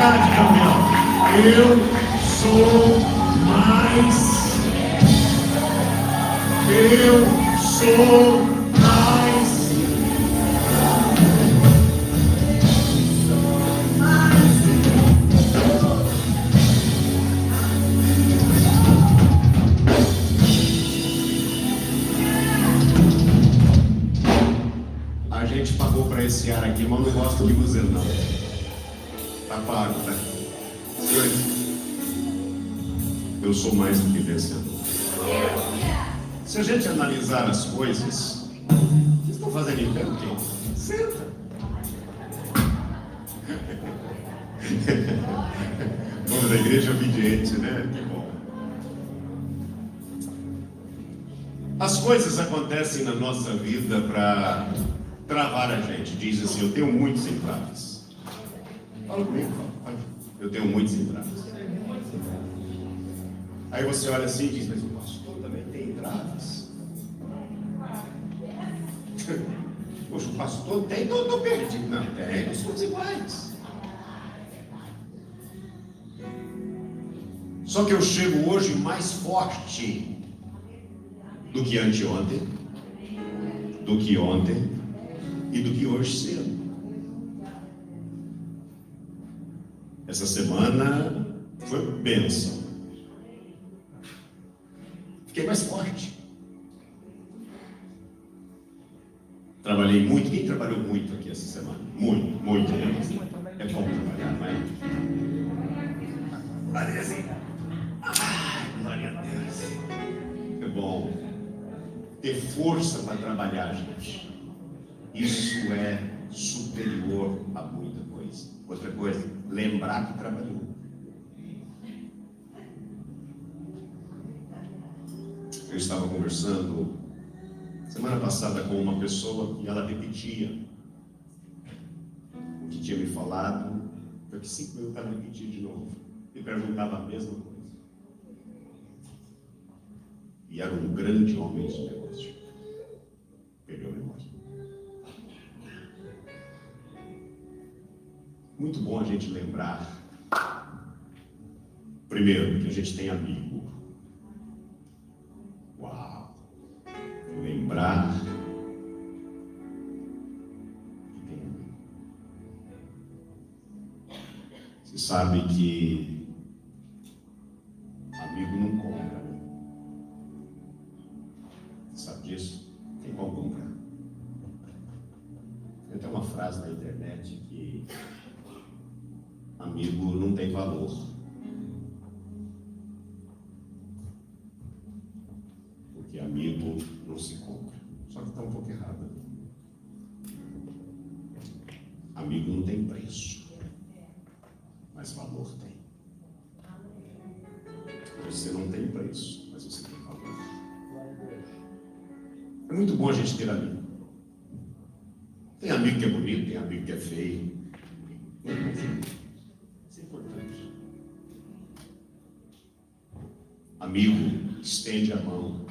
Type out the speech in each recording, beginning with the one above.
verdade, Gabriel. Eu sou mais. Eu sou mais. A gente pagou para esse ar aqui, mas não gosto de você não. Tá pago, tá? Eu sou mais do que vencedor. Se a gente analisar as coisas, vocês estão fazendo em pé o quê? Senta. Vamos da igreja obediente, né? Que bom. As coisas acontecem na nossa vida para travar a gente. Diz assim, eu tenho muitos entraves. Fala comigo, fala. Eu tenho muitos entraves. Aí você olha assim e diz, mas o pastor também tem entraves. Poxa, o pastor tem, então eu estou perdido. Não, tem, nós somos iguais. Só que eu chego hoje mais forte do que anteontem, do que ontem e do que hoje cedo. Essa semana foi bênção. Fiquei mais forte. Trabalhei muito. Quem trabalhou muito aqui essa semana? Muito, muito. É bom trabalhar, não é? Glória a Deus. Glória a Deus. É bom ter força para trabalhar, gente. Isso é superior a muita coisa. Outra coisa, lembrar que trabalhou. Eu estava conversando semana passada com uma pessoa e ela repetia o que tinha me falado. Daqui 5 minutos ela repetia de novo e perguntava a mesma coisa. E era um grande homem de negócio. Perdeu a memória. Muito bom a gente lembrar, primeiro, que a gente tem amigo. Uau! Lembrar que tem amigo. Você sabe que amigo não compra, né? Você sabe disso? Tem como comprar. Tem até uma frase na internet que amigo não tem valor. Porque amigo não se compra. Só que está um pouco errado. Amigo não tem preço. Mas valor tem. Você não tem preço, mas você tem valor. É muito bom a gente ter amigo. Tem amigo que é bonito, tem amigo que é feio. Isso é importante. Amigo, estende a mão.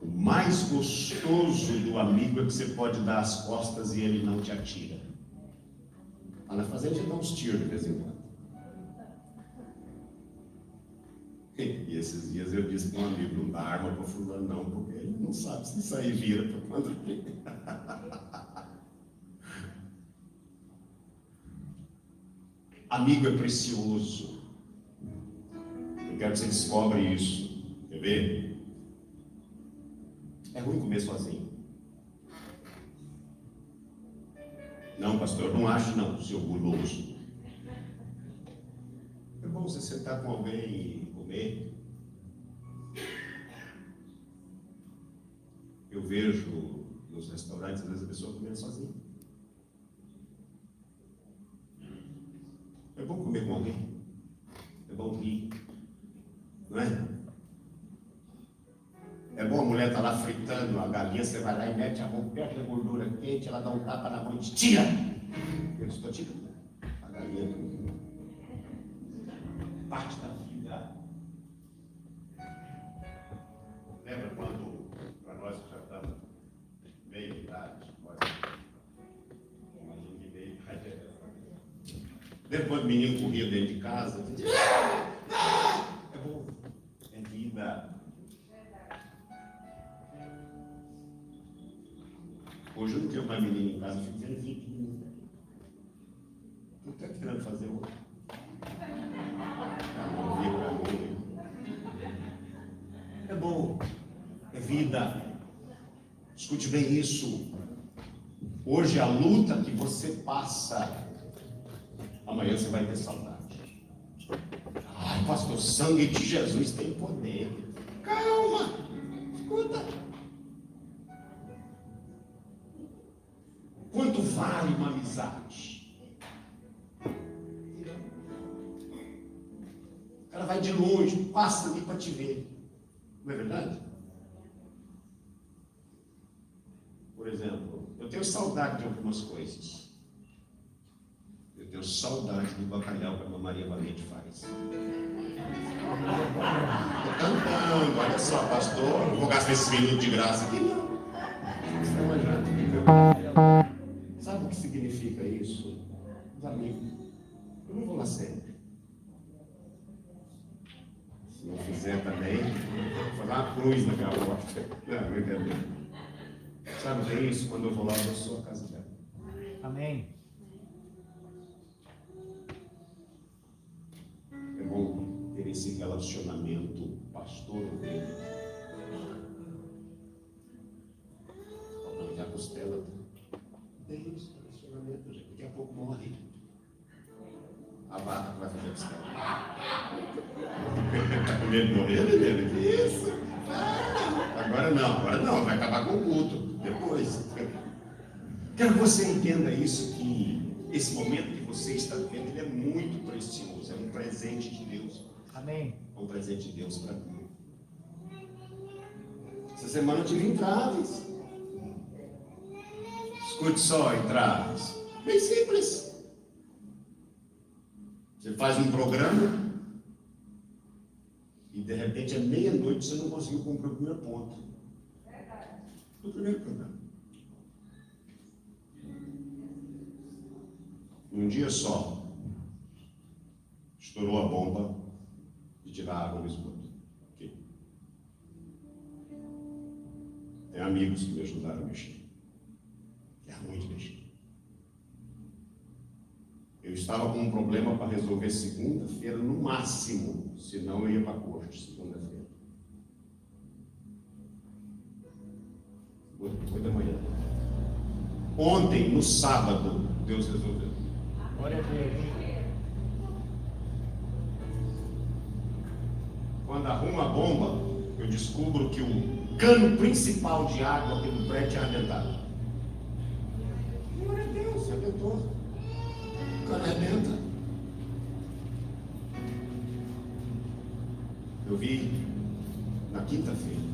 O mais gostoso do amigo é que você pode dar as costas e ele não te atira. Lá na fazenda a gente dá uns tiros de vez em quando. E esses dias eu disse para um amigo, não dá arma para fulano não, porque ele não sabe se sair vira para quando vem. Amigo é precioso. Eu quero que você descobre isso. Quer ver? É ruim comer sozinho. Não, pastor, eu não acho não, seu guloso. É bom você sentar com alguém e comer. Eu vejo nos restaurantes, às vezes a pessoa comendo sozinha. É bom comer com alguém. É bom rir. Não é? É bom a mulher estar lá fritando a galinha, você vai lá e mete a mão perto da gordura quente, ela dá um tapa na mão e tira. Eu estou tirando. A galinha parte da vida. Lembra quando, para nós que já estamos meio idade, mais um que meio idade, Depois o menino corria dentro de casa. É bom. É vida. Hoje eu não tenho mais menino em casa, eu fico vendo vídeo. O que está querendo fazer hoje? É bom. É vida. Escute bem isso. Hoje a luta que você passa, amanhã você vai ter saudade. Ai, pastor, o sangue de Jesus tem poder. Calma, escuta. Quanto vale uma amizade? O cara vai de longe, passa ali para te ver. Não é verdade? Por exemplo, eu tenho saudade de algumas coisas. Eu tenho saudade do bacalhau que a Maria Valente faz. Estou cantando, olha só, pastor, não vou gastar esses minutos de graça aqui, não. Sabe o que significa isso? Os amigos. Eu não vou lá sempre. Se não fizer também, vou dar uma cruz na minha porta. Não, brincadeira. Sabe o que é isso? Quando eu vou lá, eu sou a casa dela. Amém. É bom ter esse relacionamento pastor-ovelha. A costela tem esse relacionamento, gente. Daqui a pouco morre. A vaca vai fazer a costela. Está com medo de morrer, menino? Que isso? Agora não, vai acabar com o culto. Depois. Quero que você entenda isso, que esse momento que você está vivendo, ele é muito precioso, é um presente de Deus. Amém. É um presente de Deus para mim. Essa semana eu tive entraves. Escute só, entraves. Bem simples. Você faz um programa e de repente à meia-noite você não conseguiu cumprir o primeiro ponto. Do primeiro programa. Um dia só, estourou a bomba de tirar a água do esgoto. Okay. Tem amigos que me ajudaram a mexer. É ruim de mexer. Eu estava com um problema para resolver segunda-feira, no máximo, senão eu ia para a corte segunda-feira. 8 da manhã. Ontem, no sábado, Deus resolveu. Glória a Deus. Quando arruma a bomba, eu descubro que o cano principal de água aqui do prédio tinha arrebentado. Glória a Deus, arrebentou. O cano arrebenta. Eu vi na quinta-feira.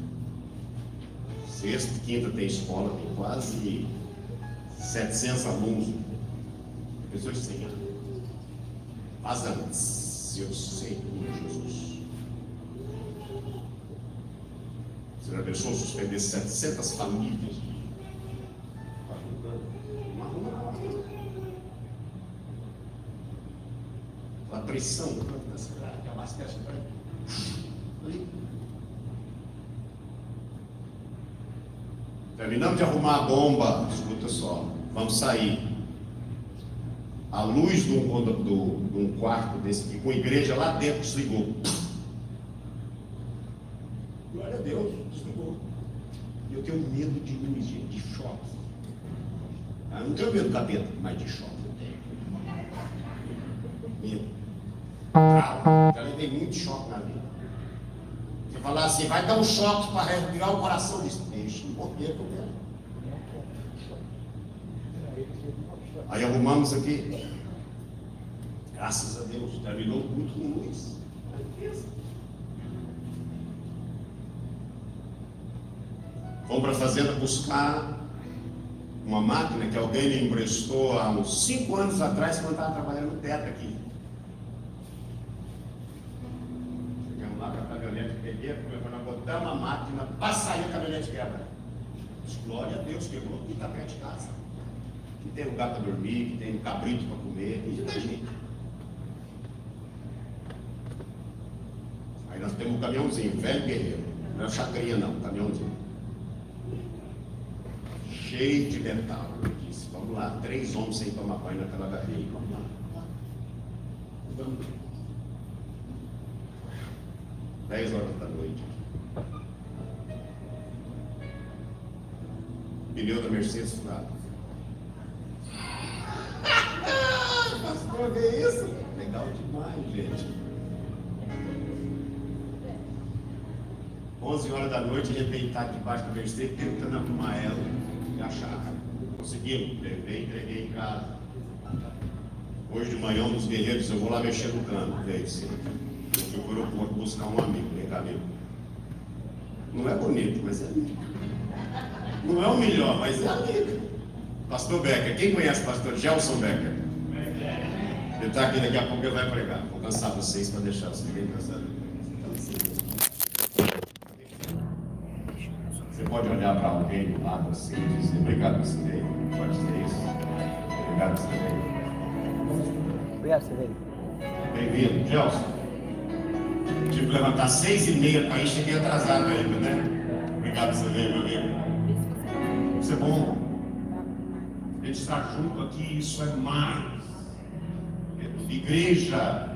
Sexta e quinta tem escola, tem quase 700 alunos. Pessoas sem ar. Vazantes, eu sei, Jesus. Você já pensou suspender 700 famílias? A pressão da cidade, que abastece para ali. Terminamos de arrumar a bomba, escuta só, vamos sair. A luz de um quarto desse aqui, com a igreja lá dentro, desligou. Glória a Deus, desligou. E eu tenho medo de luz, gente, de choque. Eu não tenho medo do capeta, mas de choque eu tenho. Medo. Já levei muito choque na vida. Você falar assim, vai dar um choque para respirar o coração disso. Deixa, não morrer, eu quero. Aí arrumamos aqui. Graças a Deus, terminou muito com luz. Fomos para a fazenda buscar uma máquina que alguém me emprestou há uns 5 anos atrás, quando eu estava trabalhando no teto aqui. Chegamos lá para a caminhonete, peguei, nós botamos a máquina, para sair a caminhonete quebra. Glória a Deus, quebrou aqui, está perto de casa. Que tem lugar para dormir, que tem cabrito para comer, e da gente. temos um caminhãozinho, velho guerreiro. Não é chacrinha não, caminhãozinho. Cheio de metal. Eu disse, vamos lá, 3 homens sem tomar banho naquela galinha. Vamos lá. Vamos. 10 horas da noite. Pneu da Mercedes furado. Pastor, que é isso? Legal demais, gente. 11 horas da noite, de repente está debaixo da Mercedes, tentando arrumar ela e achar. Conseguimos, levei, entreguei em casa. Hoje de manhã, um dos guerreiros, eu vou lá mexer no cano. Eu fui para o aeroporto buscar um amigo, vem cá, amigo. Não é bonito, mas é amigo. Não é o melhor, mas é amigo. Pastor Becker, quem conhece o pastor Gelson Becker? Ele está aqui, daqui a pouco ele vai pregar. Vou cansar vocês para deixar vocês bem cansados. Você pode olhar para alguém do lado assim e dizer, obrigado por você. Pode dizer isso. Obrigado por você. Obrigado, Severino. Bem-vindo, Gelson. Tive que levantar 6h30 para ir, cheguei atrasado ainda, né? Obrigado por você, meu amigo. Isso é bom. A gente estar junto aqui, isso é mais. Igreja,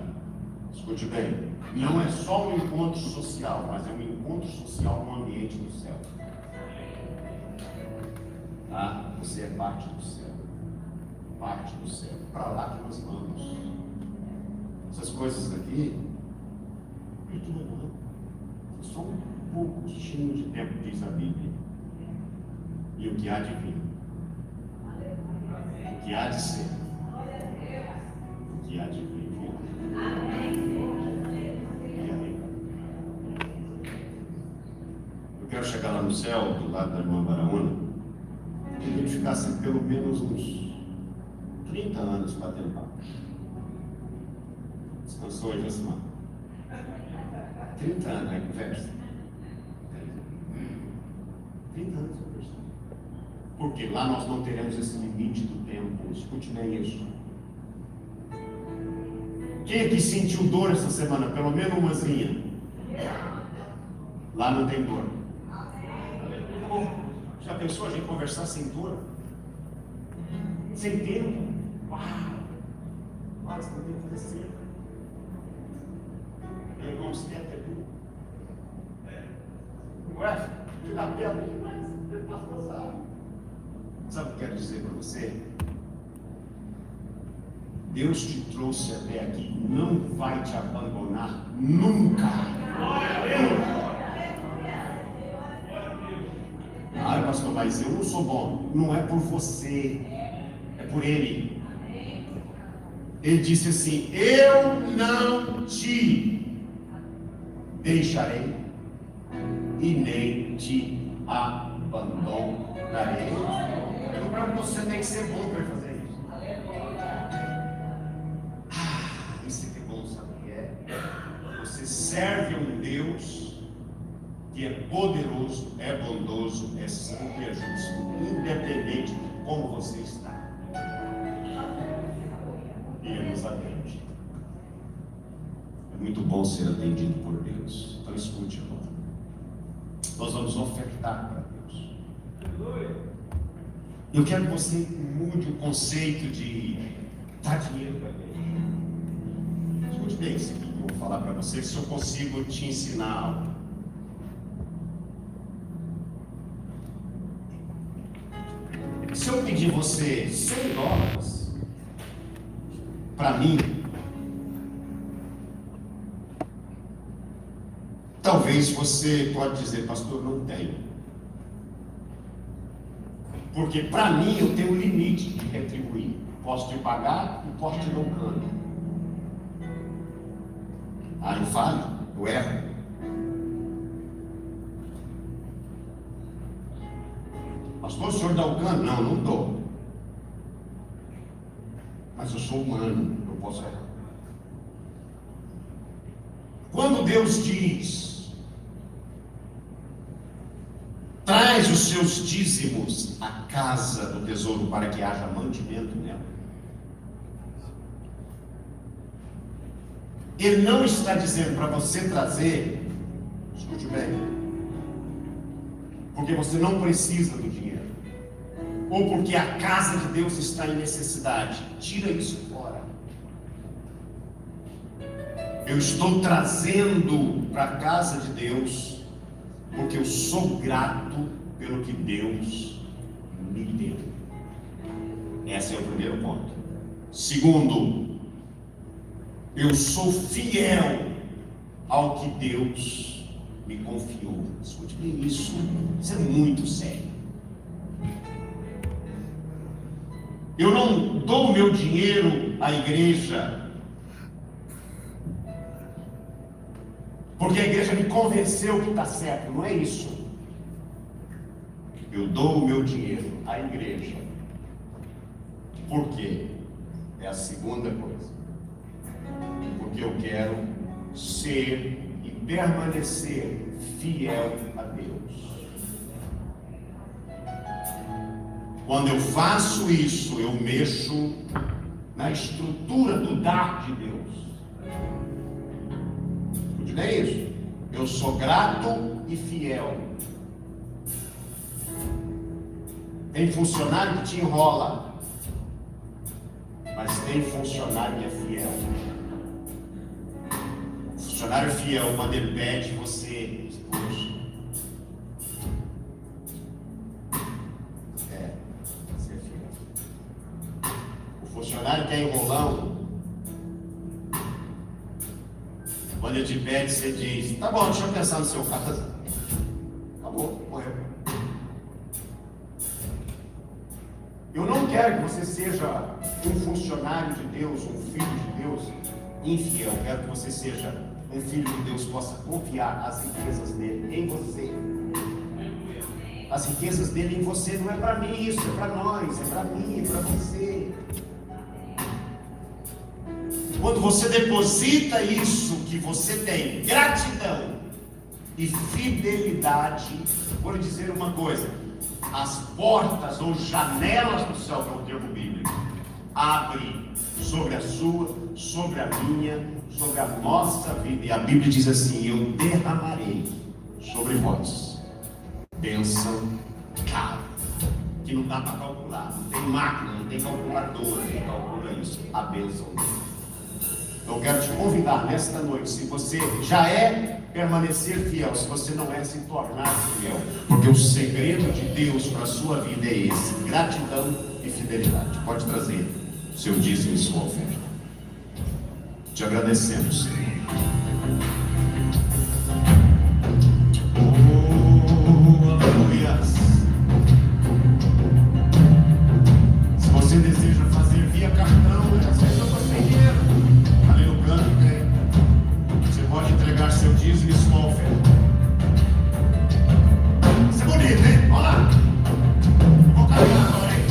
escute bem, não é só um encontro social, mas é um encontro social no ambiente do céu. Ah, você é parte do céu. Parte do céu. Para lá que nós vamos. Essas coisas aqui, eu tudo não. São um pouquinho de tempo, diz a Bíblia. E o que há de vir. O que há de ser. O que há de vir. Eu quero chegar lá no céu, do lado da irmã Baraúna, e a gente ficasse pelo menos uns 30 anos batendo papo. Descansou hoje a semana. 30 anos, né? Conversa. 30 anos de conversa. Porque lá nós não teremos esse limite do tempo. Escute bem isso. Quem é que sentiu dor essa semana? Pelo menos umazinha. Lá não tem dor. Já pensou a gente conversar sem dor? Sem tempo? Uau! Mas não tem que fazer. Meu irmão, se tem até dor. Não é? Fica perto demais. Eu posso passar. Sabe o que eu quero dizer para você? Deus te trouxe até aqui, não vai te abandonar nunca. Ah, pastor, mas eu não sou bom. Não é por você, é por Ele. Ele disse assim: eu não te deixarei e nem te abandonarei. Para você tem que ser bom para fazer isso. Isso que é bom, sabe o que é? Você serve a um Deus que é poderoso, é bondoso, é santo e é justo, independente de como você está. E Ele nos atende. É muito bom ser atendido por Deus. Então escute, irmão. Nós vamos ofertar para Deus. Eu quero que você mude o conceito de dar dinheiro para Deus. Escute bem isso aqui que eu vou falar para você, se eu consigo te ensinar algo. Se eu pedir você $100 para mim, talvez você pode dizer, pastor, não tenho. Porque para mim eu tenho um limite de retribuir. Posso te pagar e posso te dar um cano. Ah, eu falho, eu erro. Pastor, o senhor dá o cano? Não, não dou. Mas eu sou humano, eu posso errar. Quando Deus diz, traz os seus dízimos à casa do tesouro para que haja mantimento nela, Ele não está dizendo para você trazer Escute bem. Porque você não precisa do dinheiro. Ou porque a casa de Deus está em necessidade. Tira isso fora. Eu estou trazendo para a casa de Deus porque eu sou grato pelo que Deus me deu. Esse é o primeiro ponto. Segundo, eu sou fiel ao que Deus me confiou. Escute bem isso. Isso é muito sério. Eu não dou meu dinheiro à igreja porque a igreja me convenceu que está certo. Não é isso. Eu dou o meu dinheiro à igreja porque é a segunda coisa. Porque eu quero ser e permanecer fiel a Deus. Quando eu faço isso, eu mexo na estrutura do dar de Deus. Não é isso? Eu sou grato e fiel. Tem funcionário que te enrola, mas tem funcionário que é fiel. O funcionário fiel, quando ele pede, você puxa. Você é fiel. O funcionário que é enrolão, quando ele te pede, você diz: tá bom, deixa eu pensar no seu caso. Acabou, morreu. Eu não quero que você seja um funcionário de Deus, um filho de Deus infiel. Eu quero que você seja um filho de Deus que possa confiar as riquezas dele em você. As riquezas dele em você não é para mim, isso é para nós, é para mim, é para você. Quando você deposita isso que você tem, gratidão e fidelidade, vou lhe dizer uma coisa: as portas ou janelas do céu, que é o termo bíblico, abrem sobre a sua, sobre a minha, sobre a nossa vida. E a Bíblia diz assim: eu derramarei sobre vós bênção cara, que não dá para calcular, não tem máquina, não tem calculadora que calcula isso, a bênção dele. Eu quero te convidar nesta noite, se você já é, permanecer fiel, se você não é, se tornar fiel, porque o segredo de Deus para a sua vida é esse: gratidão e fidelidade. Pode trazer seu dízimo e sua oferta. Te agradecemos, Senhor. Aleluia. Se você deseja fazer via cartão, às vezes eu estou sem dinheiro, ali no canto tem. Você pode entregar seu dízimo e sua oferta. Isso é bonito, hein? Vamos lá. Vou carregar agora, hein?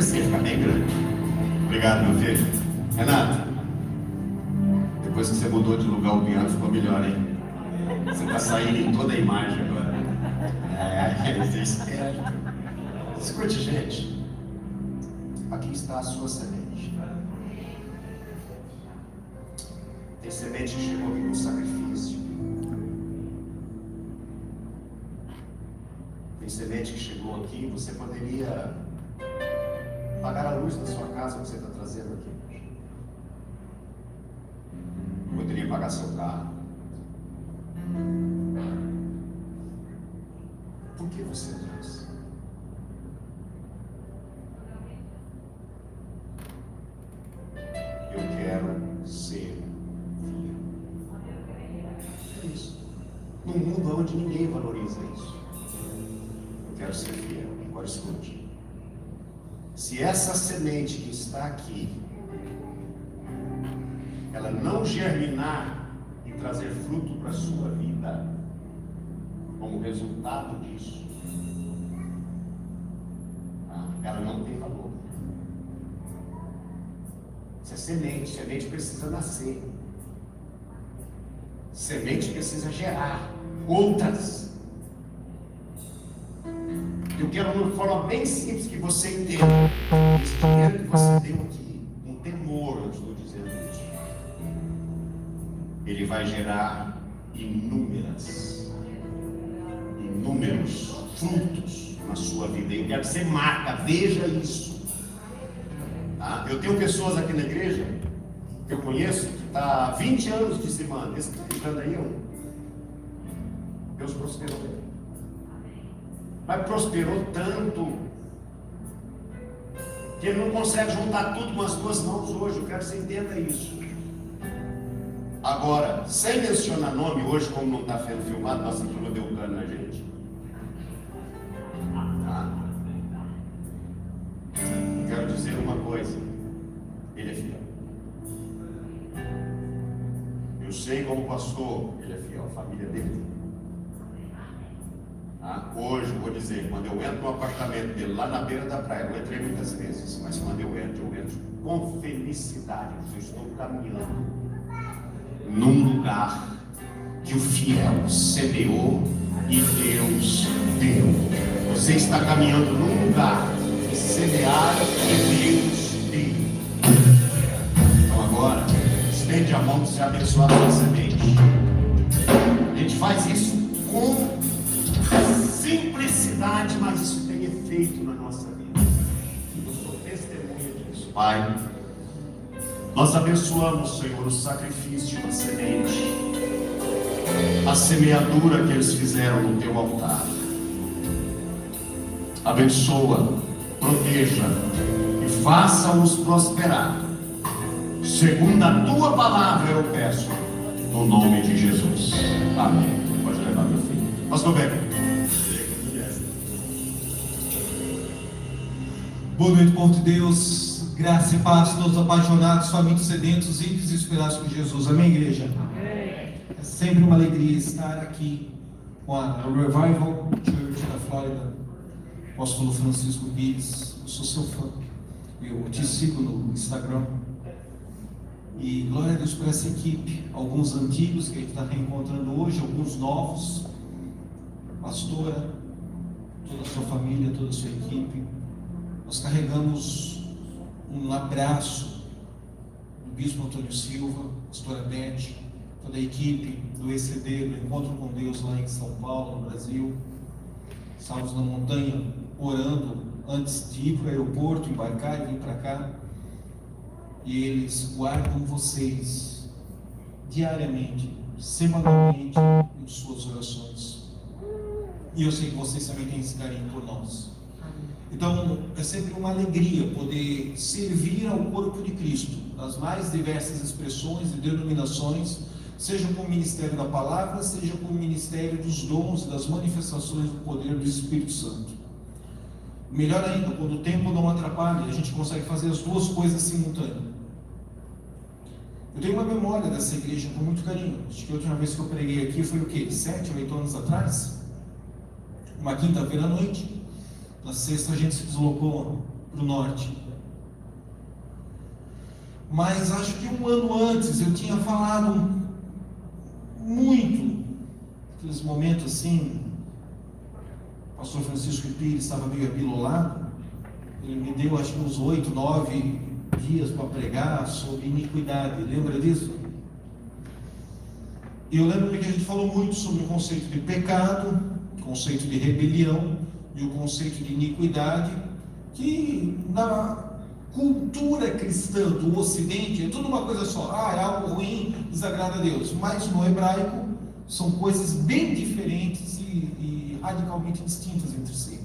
assim, fica bem grande. Obrigado, meu filho. Renato, depois que você mudou de lugar, o piano ficou melhor, hein? Você está saindo em toda a imagem agora. Você é esperto. Escute, gente. Aqui está a sua semente. Tem semente que chegou aqui no sacrifício. Tem semente que chegou aqui, você poderia pagar a luz da sua casa que você está trazendo aqui. Poderia pagar seu carro. Por que você trouxe? Eu quero ser fiel. É isso. Num mundo onde ninguém valoriza isso. Eu quero ser fiel. Agora escute. Se essa semente que está aqui, ela não germinar e trazer fruto para a sua vida, como resultado disso, ela não tem valor. Isso é semente. Semente precisa nascer. Semente precisa gerar outras. Eu quero de uma forma bem simples que você entenda. Esse dinheiro que você deu aqui, com temor, eu estou dizendo isso, ele vai gerar inúmeros frutos na sua vida. Eu quero que você marca, veja isso. Tá? Eu tenho pessoas aqui na igreja que eu conheço que está há 20 anos dizimando. Esse que está ficando aí, Deus prosperou ele. Mas prosperou tanto que ele não consegue juntar tudo com as duas mãos hoje. Eu quero que você entenda isso. Agora, sem mencionar nome, hoje, como não está sendo filmado, nossa turma deu cano na gente. Tá? Quero dizer uma coisa: ele é fiel. Eu sei como pastor, ele é fiel, a família dele. Tá? Hoje, eu vou dizer, quando eu entro no apartamento dele, lá na beira da praia, eu entrei muitas vezes, mas quando eu entro com felicidade. Eu estou caminhando num lugar que o fiel semeou e Deus deu. Você está caminhando num lugar que semearam e Deus deu. Então agora, estende a mão para você abençoar a sua semente. A gente faz isso com simplicidade, mas isso tem efeito na nossa vida. Eu sou testemunha disso. Pai, nós abençoamos, Senhor, o sacrifício da semente, a semeadura que eles fizeram no teu altar. Abençoa, proteja e faça-os prosperar. Segundo a tua palavra eu peço, no nome de Jesus. Amém. Pode levar meu filho. Pastor Beto. Boa noite, povo de Deus. Graça e paz, todos apaixonados, famintos, sedentos, ímpios e inspirados por Jesus. Amém, igreja? Amém. É sempre uma alegria estar aqui com a Revival Church da Flórida. Apóstolo Francisco Pires, eu sou seu fã. Eu te sigo no Instagram. E glória a Deus por essa equipe. Alguns antigos que a gente está reencontrando hoje, alguns novos. Pastora, toda a sua família, toda a sua equipe. Nós carregamos um abraço do Bispo Antônio Silva, pastora Beth, toda a equipe do ECD, do Encontro com Deus lá em São Paulo, no Brasil. Estávamos na montanha orando antes de ir para o aeroporto, embarcar e vir para cá. E eles guardam vocês diariamente, semanalmente, em suas orações. E eu sei que vocês também têm esse carinho por nós. Então, é sempre uma alegria poder servir ao corpo de Cristo, nas mais diversas expressões e denominações, seja com o ministério da palavra, seja com o ministério dos dons e das manifestações do poder do Espírito Santo. Melhor ainda, quando o tempo não atrapalha, a gente consegue fazer as duas coisas simultâneas. Eu tenho uma memória dessa igreja com muito carinho. Acho que a última vez que eu preguei aqui foi o quê? 7 ou 8 anos atrás? Uma quinta-feira à noite. Na sexta a gente se deslocou para o norte. Mas acho que um ano antes eu tinha falado muito, aqueles momentos assim, o pastor Francisco Pires estava meio abilolado, ele me deu acho que uns 8, 9 dias para pregar sobre iniquidade, lembra disso? E eu lembro que a gente falou muito sobre o conceito de pecado, o conceito de rebelião e o conceito de iniquidade, que na cultura cristã do Ocidente é tudo uma coisa só. É algo ruim, desagrada a Deus. Mas no hebraico são coisas bem diferentes e radicalmente distintas entre si.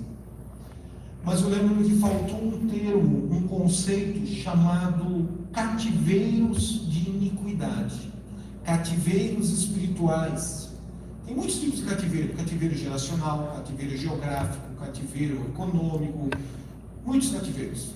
Mas eu lembro que faltou um termo, um conceito chamado cativeiros de iniquidade, cativeiros espirituais. Tem muitos tipos de cativeiro: cativeiro geracional, cativeiro geográfico, cativeiro econômico, muitos cativeiros.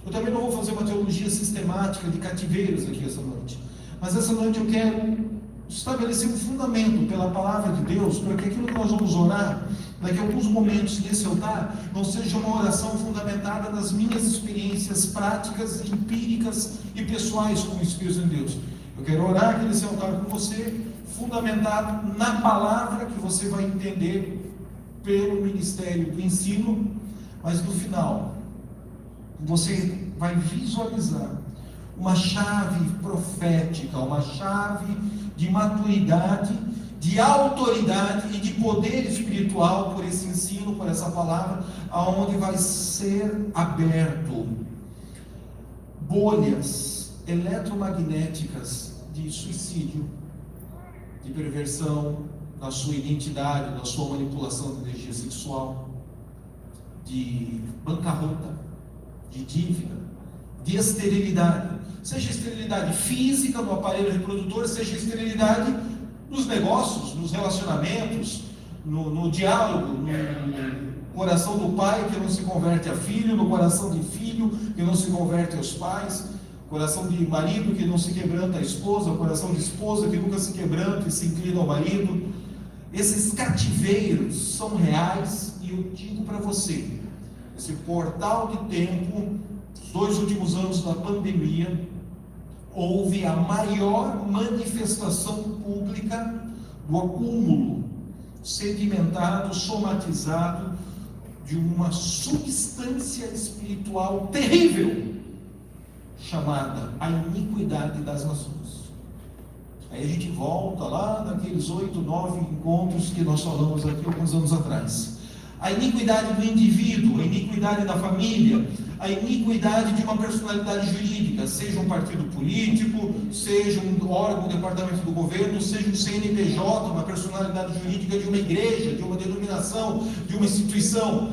Eu também não vou fazer uma teologia sistemática de cativeiros aqui essa noite, mas essa noite eu quero estabelecer um fundamento pela palavra de Deus, para que aquilo que nós vamos orar daqui a alguns momentos nesse altar não seja uma oração fundamentada nas minhas experiências práticas, empíricas e pessoais com o Espírito de Deus. Eu quero orar aqui nesse altar com você, fundamentado na palavra que você vai entender pelo ministério do ensino, mas no final você vai visualizar uma chave profética, uma chave de maturidade, de autoridade e de poder espiritual por esse ensino, por essa palavra, aonde vai ser aberto bolhas eletromagnéticas de suicídio, de perversão na sua identidade, na sua manipulação de energia sexual, de bancarrota, de dívida, de esterilidade, seja esterilidade física no aparelho reprodutor, seja esterilidade nos negócios, nos relacionamentos, no diálogo, no coração do pai que não se converte a filho, no coração de filho que não se converte aos pais, coração de marido que não se quebranta à esposa, coração de esposa que nunca se quebranta e se inclina ao marido. Esses cativeiros são reais, e eu digo para você, esse portal de tempo, os 2 últimos anos da pandemia, houve a maior manifestação pública do acúmulo sedimentado, somatizado de uma substância espiritual terrível, chamada a iniquidade das nações. Aí a gente volta lá naqueles 8, 9 encontros que nós falamos aqui alguns anos atrás. A iniquidade do indivíduo, a iniquidade da família, a iniquidade de uma personalidade jurídica, seja um partido político, seja um órgão, um departamento do governo, seja um CNPJ, uma personalidade jurídica de uma igreja, de uma denominação, de uma instituição,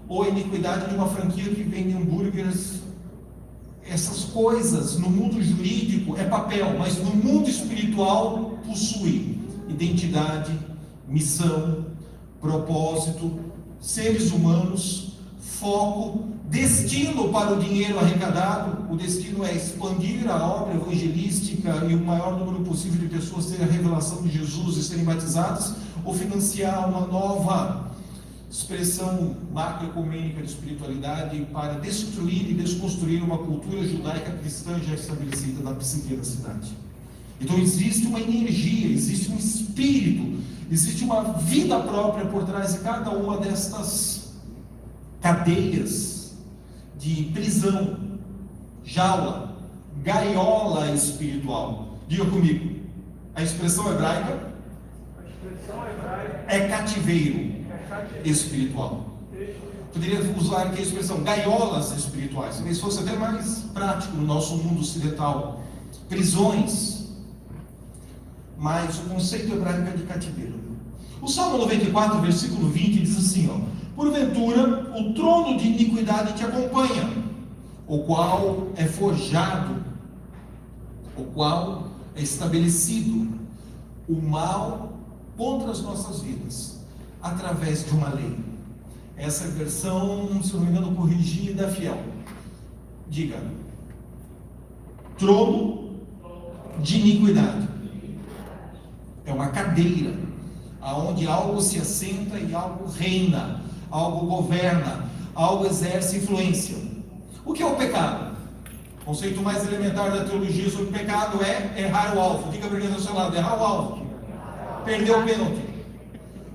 ou a iniquidade de uma franquia que vende hambúrgueres. Essas coisas no mundo jurídico é papel, mas no mundo espiritual possui identidade, missão, propósito, seres humanos, foco, destino para o dinheiro arrecadado. O destino é expandir a obra evangelística e o maior número possível de pessoas terem a revelação de Jesus e serem batizadas, ou financiar uma nova expressão macroecumênica de espiritualidade para destruir e desconstruir uma cultura judaica cristã já estabelecida na psique da cidade. Então existe uma energia, existe um espírito, existe uma vida própria por trás de cada uma destas cadeias de prisão, jaula, gaiola espiritual. Diga comigo, a expressão hebraica é cativeiro espiritual. Poderia usar aqui a expressão gaiolas espirituais, talvez fosse até mais prático no nosso mundo ocidental. Prisões. Mas o conceito hebraico é de cativeiro. O Salmo 94, versículo 20 diz assim, porventura o trono de iniquidade te acompanha, o qual é forjado, o qual é estabelecido o mal contra as nossas vidas, através de uma lei. Essa versão, se não me engano, corrigida, fiel. Diga: trono de iniquidade. É uma cadeira, aonde algo se assenta e algo reina, algo governa, algo exerce influência. O que é o pecado? O conceito mais elementar da teologia sobre pecado é errar o alvo. Diga para quem está ao seu lado: errar o alvo. Perder o pênalti.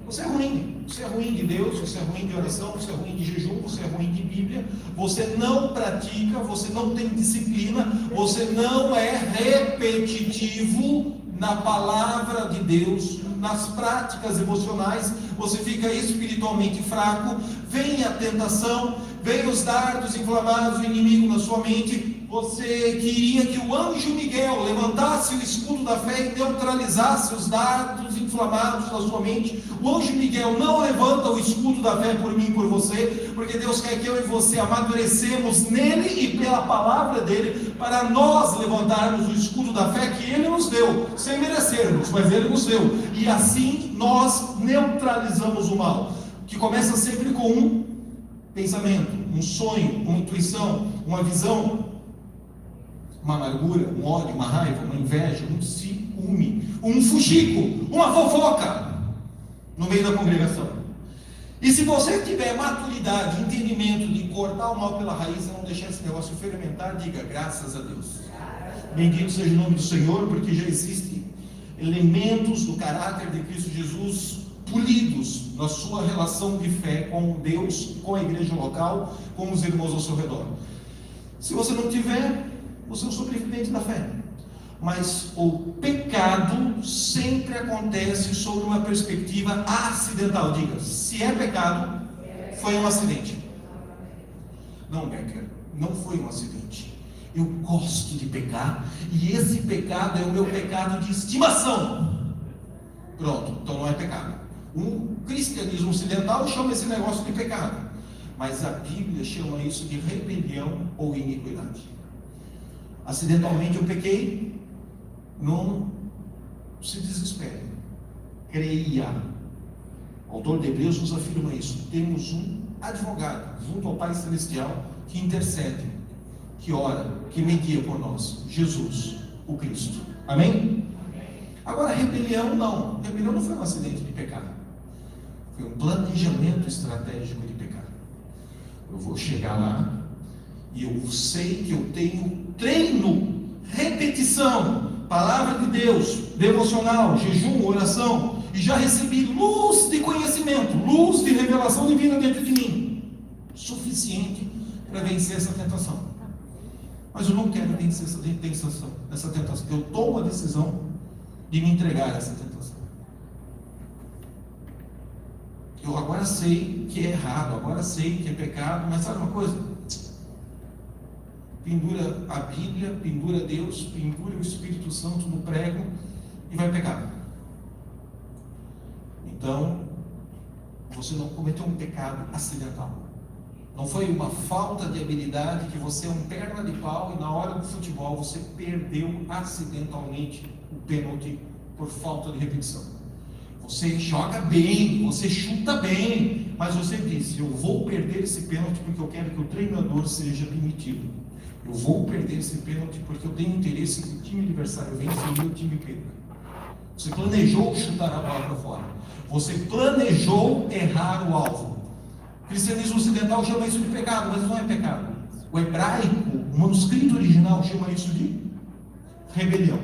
Você é ruim. Você é ruim de Deus, você é ruim de oração, você é ruim de jejum, você é ruim de Bíblia, você não pratica, você não tem disciplina, você não é repetitivo na palavra de Deus, nas práticas emocionais, você fica espiritualmente fraco, vem a tentação, vem os dardos inflamados do inimigo na sua mente. Você queria que o anjo Miguel levantasse o escudo da fé e neutralizasse os dardos inflamados na sua mente. O anjo Miguel não levanta o escudo da fé por mim e por você, porque Deus quer que eu e você amadurecemos nele e pela palavra dele, para nós levantarmos o escudo da fé que ele nos deu, sem merecermos, mas ele nos deu, e assim nós neutralizamos o mal, que começa sempre com um pensamento, um sonho, uma intuição, uma visão, uma amargura, um ódio, uma raiva, uma inveja, um ciúme, um fuxico, uma fofoca no meio da congregação. E se você tiver maturidade, entendimento de cortar o mal pela raiz e não deixar esse negócio fermentar, diga graças a Deus. Bendito seja o nome do Senhor, porque já existem elementos do caráter de Cristo Jesus polidos na sua relação de fé com Deus, com a igreja local, com os irmãos ao seu redor. Se você não tiver, você é um sobrevivente da fé. Mas o pecado sempre acontece sob uma perspectiva acidental. Diga, se é pecado, foi um acidente. Não, Becker, não foi um acidente. Eu gosto de pecar, e esse pecado é o meu pecado de estimação. Pronto, então não é pecado. O cristianismo ocidental chama esse negócio de pecado, mas a Bíblia chama isso de rebelião ou iniquidade. Acidentalmente eu pequei, não se desespere, creia. O autor de Hebreus nos afirma isso. Temos um advogado junto ao Pai Celestial que intercede, que ora, que media por nós, Jesus, o Cristo. Amém? Agora, rebelião não. Rebelião não foi um acidente de pecado. Foi um planejamento estratégico de pecado. Eu vou chegar lá e eu sei que eu tenho treino, repetição, palavra de Deus, devocional, jejum, oração, e já recebi luz de conhecimento, luz de revelação divina dentro de mim, suficiente para vencer essa tentação. Mas eu não quero vencer essa tentação. Eu tomo a decisão de me entregar a essa tentação. Eu agora sei que é errado, agora sei que é pecado, mas sabe uma coisa? Pendura a Bíblia, pendura Deus, pendura o Espírito Santo no prego e vai pecar. Então, você não cometeu um pecado acidental. Não foi uma falta de habilidade que você é um perna de pau e na hora do futebol você perdeu acidentalmente o pênalti por falta de repetição. Você joga bem, você chuta bem, mas você disse: eu vou perder esse pênalti porque eu quero que o treinador seja demitido. Eu vou perder esse pênalti porque eu tenho interesse que o time adversário vença e o meu time perca. Você planejou chutar a bola para fora. Você planejou errar o alvo. O cristianismo ocidental chama isso de pecado, mas não é pecado. O hebraico, o manuscrito original, chama isso de rebelião.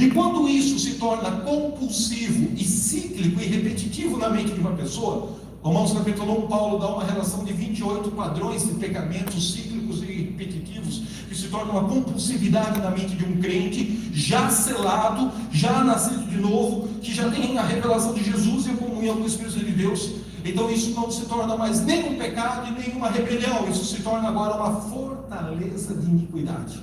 E quando isso se torna compulsivo e cíclico e repetitivo na mente de uma pessoa, Romanos capítulo 1, Paulo dá uma relação de 28 padrões de pecamentos cíclicos e repetitivos, que se torna uma compulsividade na mente de um crente, já selado, já nascido de novo, que já tem a revelação de Jesus e a comunhão com o Espírito de Deus. Então isso não se torna mais nem um pecado e nem uma rebelião, isso se torna agora uma fortaleza de iniquidade.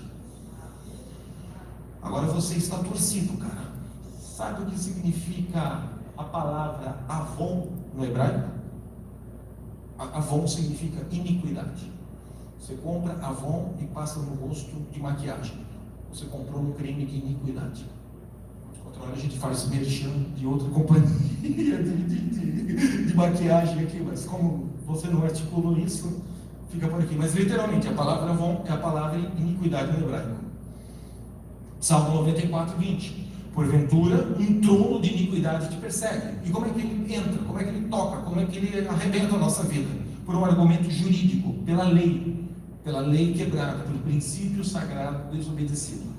Agora você está torcido, cara. Sabe o que significa a palavra avon no hebraico? Avon significa iniquidade. Você compra Avon e passa no rosto de maquiagem. Você comprou um creme de iniquidade. Outra hora a gente faz merchan de outra companhia de maquiagem aqui, mas como você não articulou isso, fica por aqui. Mas literalmente, a palavra Avon é a palavra iniquidade no hebraico. Salmo 94, 20. Porventura, um trono de iniquidade te persegue. E como é que ele entra? Como é que ele toca? Como é que ele arrebenta a nossa vida? por um argumento jurídico, pela lei quebrada, pelo princípio sagrado desobedecido.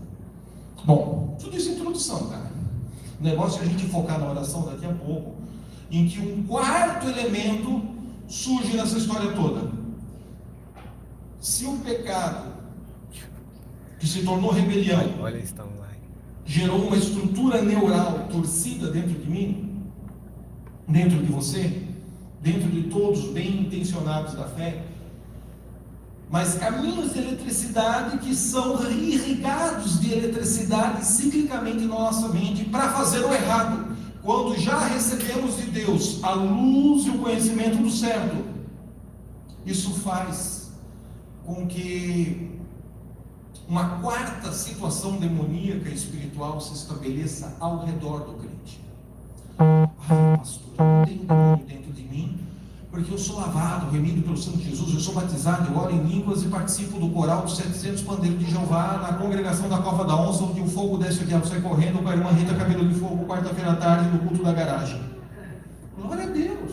Bom, tudo isso é introdução, cara. O negócio é a gente focar na oração daqui a pouco, em que um quarto elemento surge nessa história toda. Se o pecado que se tornou rebelião gerou uma estrutura neural torcida dentro de mim, dentro de você, dentro de todos bem intencionados da fé, mas caminhos de eletricidade que são irrigados de eletricidade ciclicamente na nossa mente para fazer o errado, quando já recebemos de Deus a luz e o conhecimento do certo. Isso faz com que uma quarta situação demoníaca e espiritual se estabeleça ao redor do crente. Ai, pastor, eu não tenho demônio dentro de mim, porque eu sou lavado, remido pelo sangue de Jesus, eu sou batizado, eu oro em línguas e participo do coral dos 700 pandeiros de Jeová, na congregação da Cova da Onça, onde o fogo desce e o diabo sai correndo, com a irmã Rita Cabelo de Fogo, quarta-feira à tarde, no culto da garagem. Glória a Deus!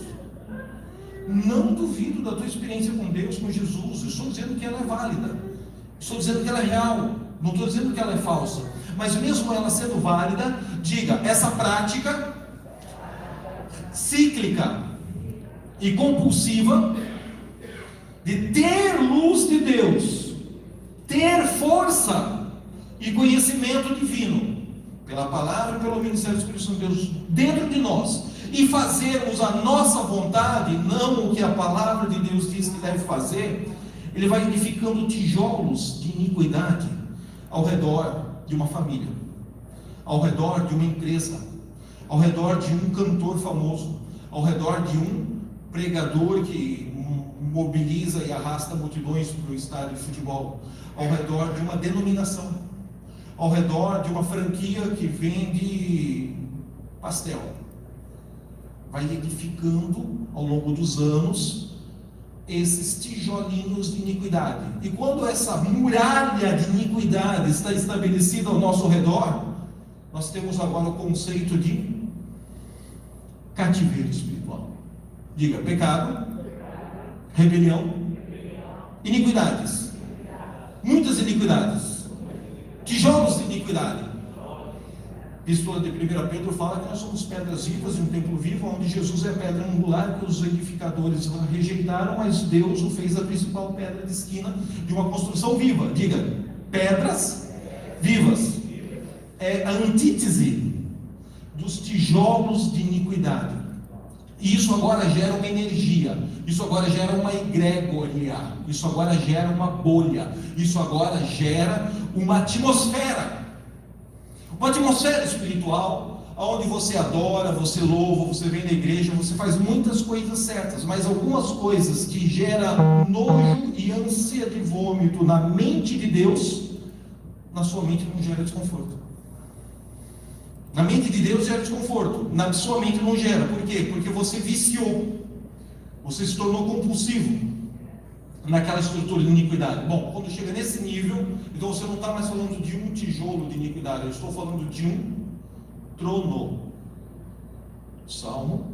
Não duvido da tua experiência com Deus, com Jesus. Eu estou dizendo que ela é válida, estou dizendo que ela é real, não estou dizendo que ela é falsa, mas mesmo ela sendo válida, diga, essa prática cíclica e compulsiva de ter luz de Deus, ter força e conhecimento divino pela palavra e pelo ministério do Espírito Santo de Deus dentro de nós, e fazermos a nossa vontade, não o que a palavra de Deus diz que deve fazer, ele vai edificando tijolos de iniquidade ao redor de uma família, ao redor de uma empresa, ao redor de um cantor famoso, ao redor de um pregador que mobiliza e arrasta multidões para o estádio de futebol, ao redor de uma denominação, ao redor de uma franquia que vende pastel. Vai edificando ao longo dos anos esses tijolinhos de iniquidade. E quando essa muralha de iniquidade está estabelecida ao nosso redor, nós temos agora o conceito de cativeiro espiritual. Diga, pecado, rebelião, iniquidades, muitas iniquidades, tijolos de iniquidade. Epístola de 1 Pedro fala que nós somos pedras vivas em um templo vivo, onde Jesus é a pedra angular que os edificadores rejeitaram, mas Deus o fez a principal pedra de esquina de uma construção viva. Diga, pedras vivas. É a antítese dos tijolos de iniquidade. E isso agora gera uma energia, isso agora gera uma egrégoria, isso agora gera uma bolha, isso agora gera uma atmosfera espiritual, onde você adora, você louva, você vem na igreja, você faz muitas coisas certas, mas algumas coisas que geram nojo e ânsia de vômito na mente de Deus, na sua mente não gera desconforto. Na mente de Deus gera desconforto, na sua mente não gera. Por quê? Porque você viciou, você se tornou compulsivo naquela estrutura de iniquidade. Bom, quando chega nesse nível, então você não está mais falando de um tijolo de iniquidade, eu estou falando de um trono. Salmo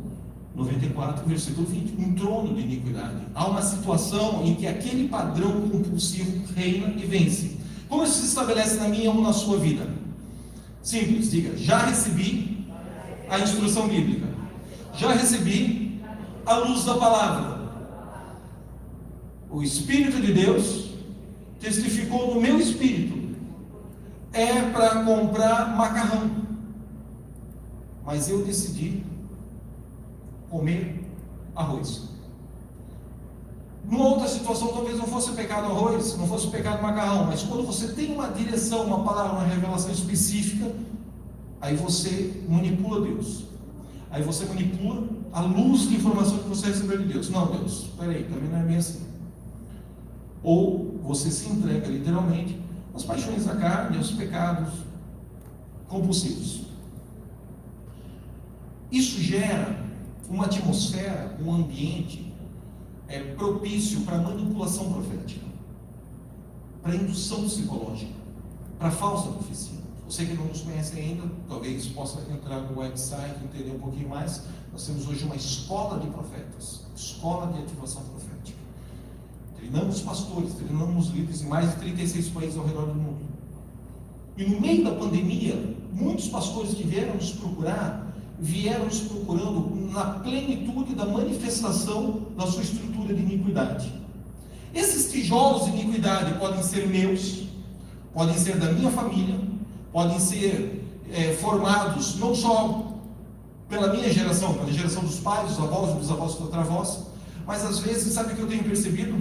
94, versículo 20, um trono de iniquidade. Há uma situação em que aquele padrão compulsivo reina e vence. Como isso se estabelece na minha ou na sua vida? Simples, diga, já recebi a instrução bíblica, já recebi a luz da palavra. O Espírito de Deus testificou no meu espírito, é para comprar macarrão, mas eu decidi comer arroz. Numa outra situação, talvez não fosse pecado arroz, não fosse pecado macarrão, mas quando você tem uma direção, uma palavra, uma revelação específica, aí você manipula Deus, aí você manipula a luz de informação que você recebeu de Deus. Não, Deus, peraí, também não é bem assim. Ou você se entrega literalmente às paixões da carne, aos pecados compulsivos. Isso gera uma atmosfera, um ambiente propício para manipulação profética, para indução psicológica, para falsa profecia. Você que não nos conhece ainda, talvez possa entrar no website e entender um pouquinho mais. Nós temos hoje uma escola de profetas, escola de ativação profética. treinamos pastores, treinamos líderes em mais de 36 países ao redor do mundo. E no meio da pandemia, muitos pastores que vieram nos procurando na plenitude da manifestação da sua estrutura de iniquidade. Esses tijolos de iniquidade podem ser meus, podem ser da minha família, podem ser formados não só pela minha geração, pela geração dos pais, dos avós, dos avós, dos tatravós, mas às vezes, sabe o que eu tenho percebido?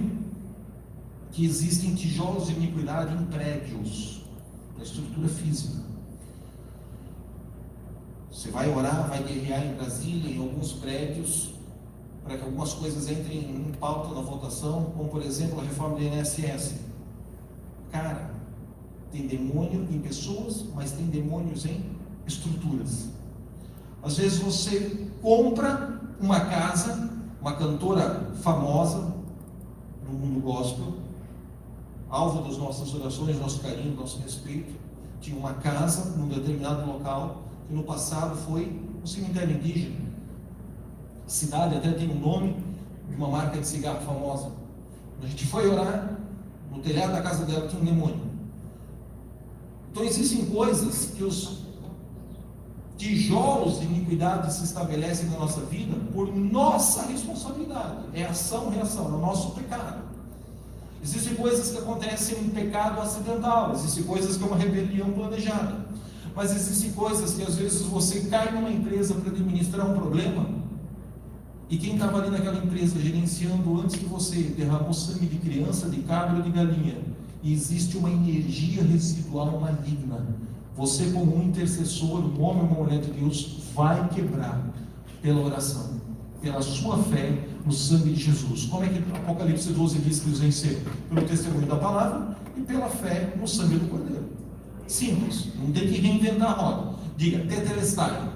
Que existem tijolos de iniquidade em prédios, na estrutura física. Você vai orar, vai guerrear em Brasília, em alguns prédios, para que algumas coisas entrem em pauta na votação, como por exemplo a reforma do INSS. Cara, tem demônio em pessoas, mas tem demônios em estruturas. Às vezes você compra uma casa, uma cantora famosa no mundo gospel, alvo das nossas orações, nosso carinho, nosso respeito, tinha uma casa num determinado local, que no passado foi um cemitério indígena. A cidade até tem um nome de uma marca de cigarro famosa. Quando a gente foi orar, no telhado da casa dela tinha um demônio. Então existem coisas que os tijolos de iniquidade se estabelecem na nossa vida por nossa responsabilidade. É ação, reação, é o nosso pecado. Existem coisas que acontecem em pecado acidental, existem coisas que é uma rebelião planejada. Mas existem coisas que às vezes você cai numa empresa para administrar um problema, e quem estava ali naquela empresa gerenciando antes que você derramou sangue de criança, de cabra, de galinha, e existe uma energia residual maligna. Você, como um intercessor, um homem ou uma mulher de Deus, vai quebrar pela oração, pela sua fé no sangue de Jesus. Como é que Apocalipse 12 diz que os venceu? Pelo testemunho da palavra e pela fé no sangue do Cordeiro. Simples, não tem que reinventar a roda. Diga, tetelestai.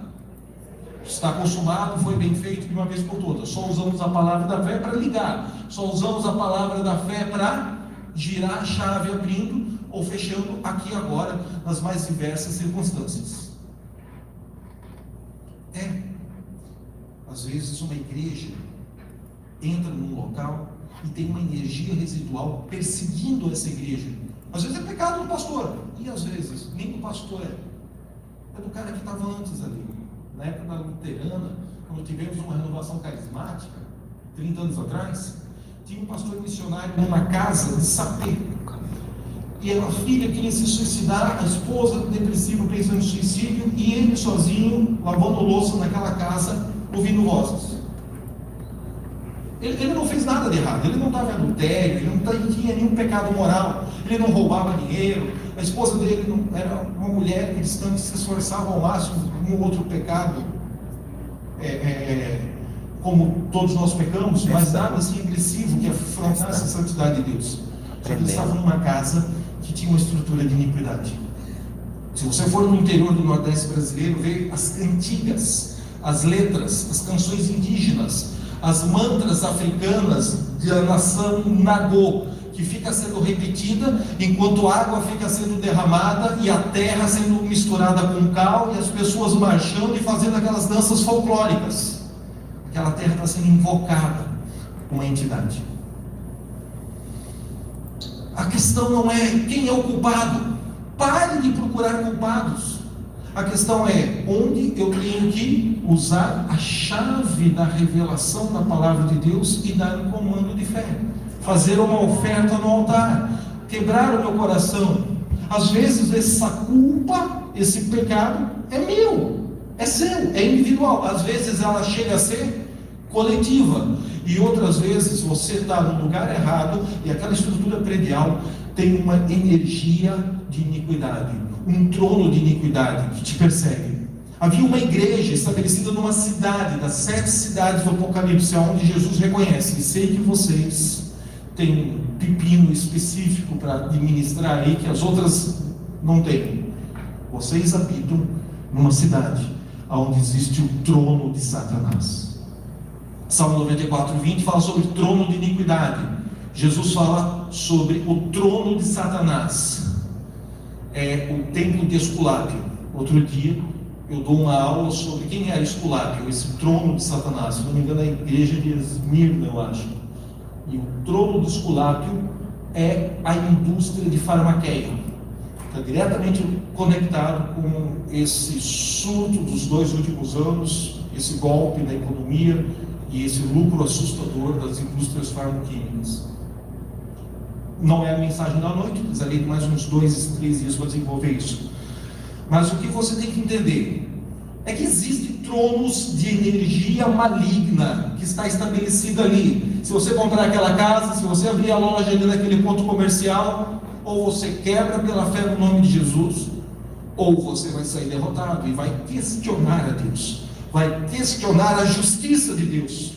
Está consumado, foi bem feito de uma vez por todas. Só usamos a palavra da fé para ligar. Só usamos a palavra da fé para girar a chave, abrindo ou fechando aqui agora, nas mais diversas circunstâncias. Às vezes uma igreja entra num local e tem uma energia residual perseguindo essa igreja. Às vezes é pecado do pastor, e às vezes nem do pastor é do cara que estava antes ali. Na época da luterana, quando tivemos uma renovação carismática, 30 anos atrás, tinha um pastor missionário numa casa de sapê. E a filha queria se suicidar, a esposa depressiva pensando em suicídio, e ele sozinho, lavando louça naquela casa, ouvindo vozes. Ele não fez nada de errado, ele não estava em adultério, ele não tinha nenhum pecado moral, ele não roubava dinheiro, a esposa dele não, era uma mulher cristã que se esforçava ao máximo, um outro pecado, como todos nós pecamos, mas nada assim agressivo que afrontasse a santidade de Deus. Só que ele estava numa casa que tinha uma estrutura de iniquidade. Se você for no interior do Nordeste brasileiro, vê as cantigas, as letras, as canções indígenas, as mantras africanas da nação Nagô, que fica sendo repetida enquanto a água fica sendo derramada e a terra sendo misturada com cal, e as pessoas marchando e fazendo aquelas danças folclóricas. Aquela terra está sendo invocada com uma entidade. A questão não é quem é o culpado. Pare de procurar culpados. A questão é onde eu tenho que usar a chave da revelação da palavra de Deus e dar um comando de fé. Fazer uma oferta no altar. Quebrar o meu coração. Às vezes essa culpa, esse pecado é meu, é seu, é individual. Às vezes ela chega a ser coletiva. E outras vezes você está no lugar errado e aquela estrutura predial tem uma energia de iniquidade, um trono de iniquidade que te persegue. Havia uma igreja estabelecida numa cidade, das 7 cidades do Apocalipse, onde Jesus reconhece: e sei que vocês têm um pepino específico para administrar aí, que as outras não têm. Vocês habitam numa cidade onde existe o trono de Satanás. Salmo 94, 20 fala sobre o trono de iniquidade. Jesus fala sobre o trono de Satanás. É o templo de Esculápio. Outro dia eu dou uma aula sobre quem é Esculápio, esse trono de Satanás. Se não me engano, é a igreja de Esmirna, eu acho. E o trono do Esculápio é a indústria de farmaqueia. Está diretamente conectado com esse surto dos 2 últimos anos, esse golpe da economia e esse lucro assustador das indústrias farmaquímicas. Não é a mensagem da noite, precisaria de mais uns 2, 3 dias para desenvolver isso. Mas o que você tem que entender é que existem tronos de energia maligna que está estabelecido ali. Se você comprar aquela casa, se você abrir a loja ali naquele ponto comercial, ou você quebra pela fé no nome de Jesus, ou você vai sair derrotado e vai questionar a Deus, vai questionar a justiça de Deus.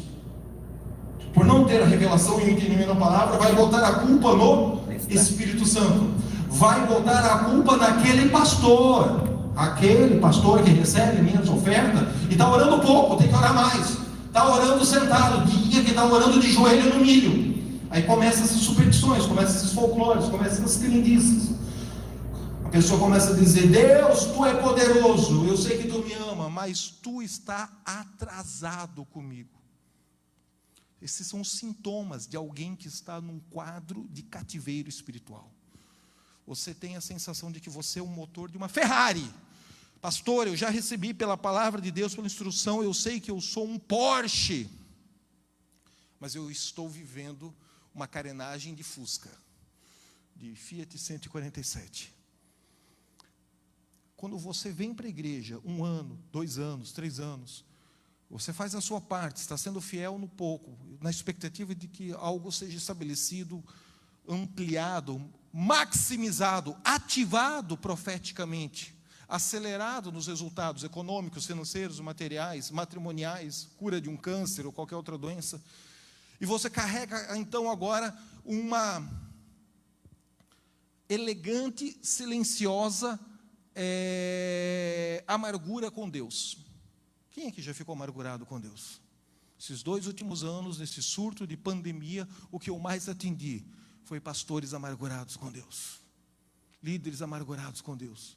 Por não ter a revelação e o entendimento da palavra, vai botar a culpa no Espírito Santo, vai botar a culpa naquele pastor, aquele pastor que recebe minhas ofertas e está orando pouco, tem que orar mais, está orando sentado, dia que está orando de joelho no milho. Aí começam essas superstições, começam esses folclores, começam essas crendices. A pessoa começa a dizer: Deus, tu é poderoso, eu sei que tu me ama, mas tu está atrasado comigo. Esses são os sintomas de alguém que está num quadro de cativeiro espiritual. Você tem a sensação de que você é o motor de uma Ferrari. Pastor, eu já recebi pela palavra de Deus, pela instrução, eu sei que eu sou um Porsche, mas eu estou vivendo uma carenagem de Fusca, de Fiat 147. Quando você vem para a igreja, 1 ano, 2 anos, 3 anos, você faz a sua parte, está sendo fiel no pouco, na expectativa de que algo seja estabelecido, ampliado, maximizado, ativado profeticamente, acelerado nos resultados econômicos, financeiros, materiais, matrimoniais, cura de um câncer ou qualquer outra doença. E você carrega então agora uma elegante, silenciosa amargura com Deus. Quem é que já ficou amargurado com Deus? Esses 2 últimos anos, nesse surto de pandemia, o que eu mais atendi foi pastores amargurados com Deus, líderes amargurados com Deus,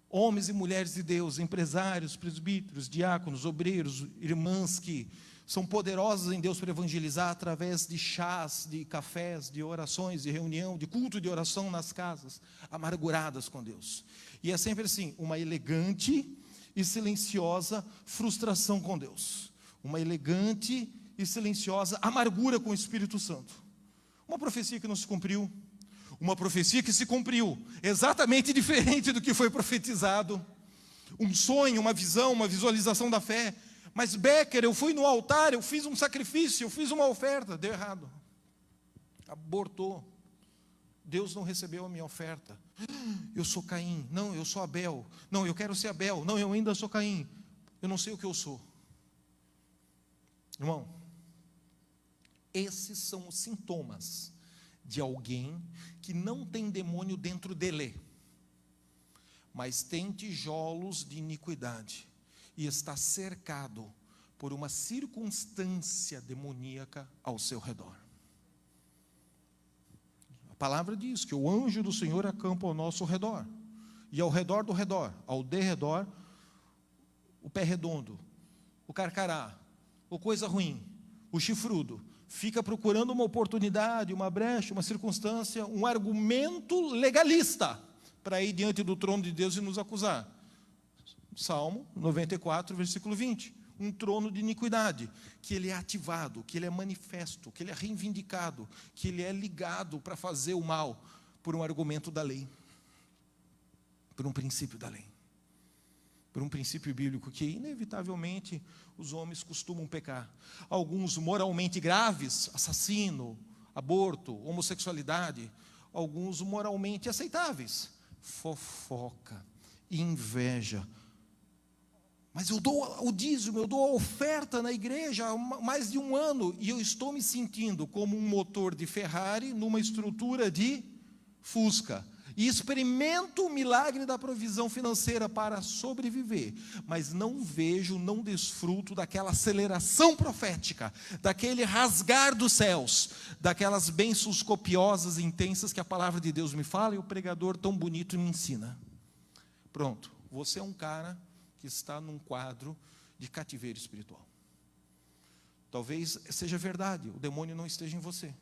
homens e mulheres de Deus, empresários, presbíteros, diáconos, obreiros, irmãs que são poderosos em Deus para evangelizar através de chás, de cafés, de orações, de reunião, de culto de oração nas casas, amarguradas com Deus. E é sempre assim, uma elegante e silenciosa frustração com Deus, uma elegante e silenciosa amargura com o Espírito Santo. Uma profecia que não se cumpriu, uma profecia que se cumpriu, exatamente diferente do que foi profetizado, um sonho, uma visão, uma visualização da fé. Mas Becker, eu fui no altar, eu fiz um sacrifício, eu fiz uma oferta, deu errado, abortou, Deus não recebeu a minha oferta. Eu sou Caim, não, eu sou Abel, não, eu quero ser Abel, não, eu ainda sou Caim, eu não sei o que eu sou. Irmão, esses são os sintomas de alguém que não tem demônio dentro dele, mas tem tijolos de iniquidade e está cercado por uma circunstância demoníaca ao seu redor. A palavra diz que o anjo do Senhor acampa ao nosso redor, e ao redor do redor, ao derredor, o pé redondo, o carcará, o coisa ruim, o chifrudo, fica procurando uma oportunidade, uma brecha, uma circunstância, um argumento legalista para ir diante do trono de Deus e nos acusar. Salmo 94, versículo 20. Um trono de iniquidade, que ele é ativado, que ele é manifesto, que ele é reivindicado, que ele é ligado para fazer o mal por um argumento da lei, por um princípio da lei, por um princípio bíblico que inevitavelmente os homens costumam pecar. Alguns moralmente graves, assassino, aborto, homossexualidade. Alguns moralmente aceitáveis, fofoca, inveja. Mas eu dou o dízimo, eu dou a oferta na igreja há mais de 1 ano e eu estou me sentindo como um motor de Ferrari numa estrutura de Fusca. E experimento o milagre da provisão financeira para sobreviver, mas não vejo, não desfruto daquela aceleração profética, daquele rasgar dos céus, daquelas bênçãos copiosas e intensas que a palavra de Deus me fala e o pregador tão bonito me ensina. Pronto, você é um cara que está num quadro de cativeiro espiritual. Talvez seja verdade, o demônio não esteja em você,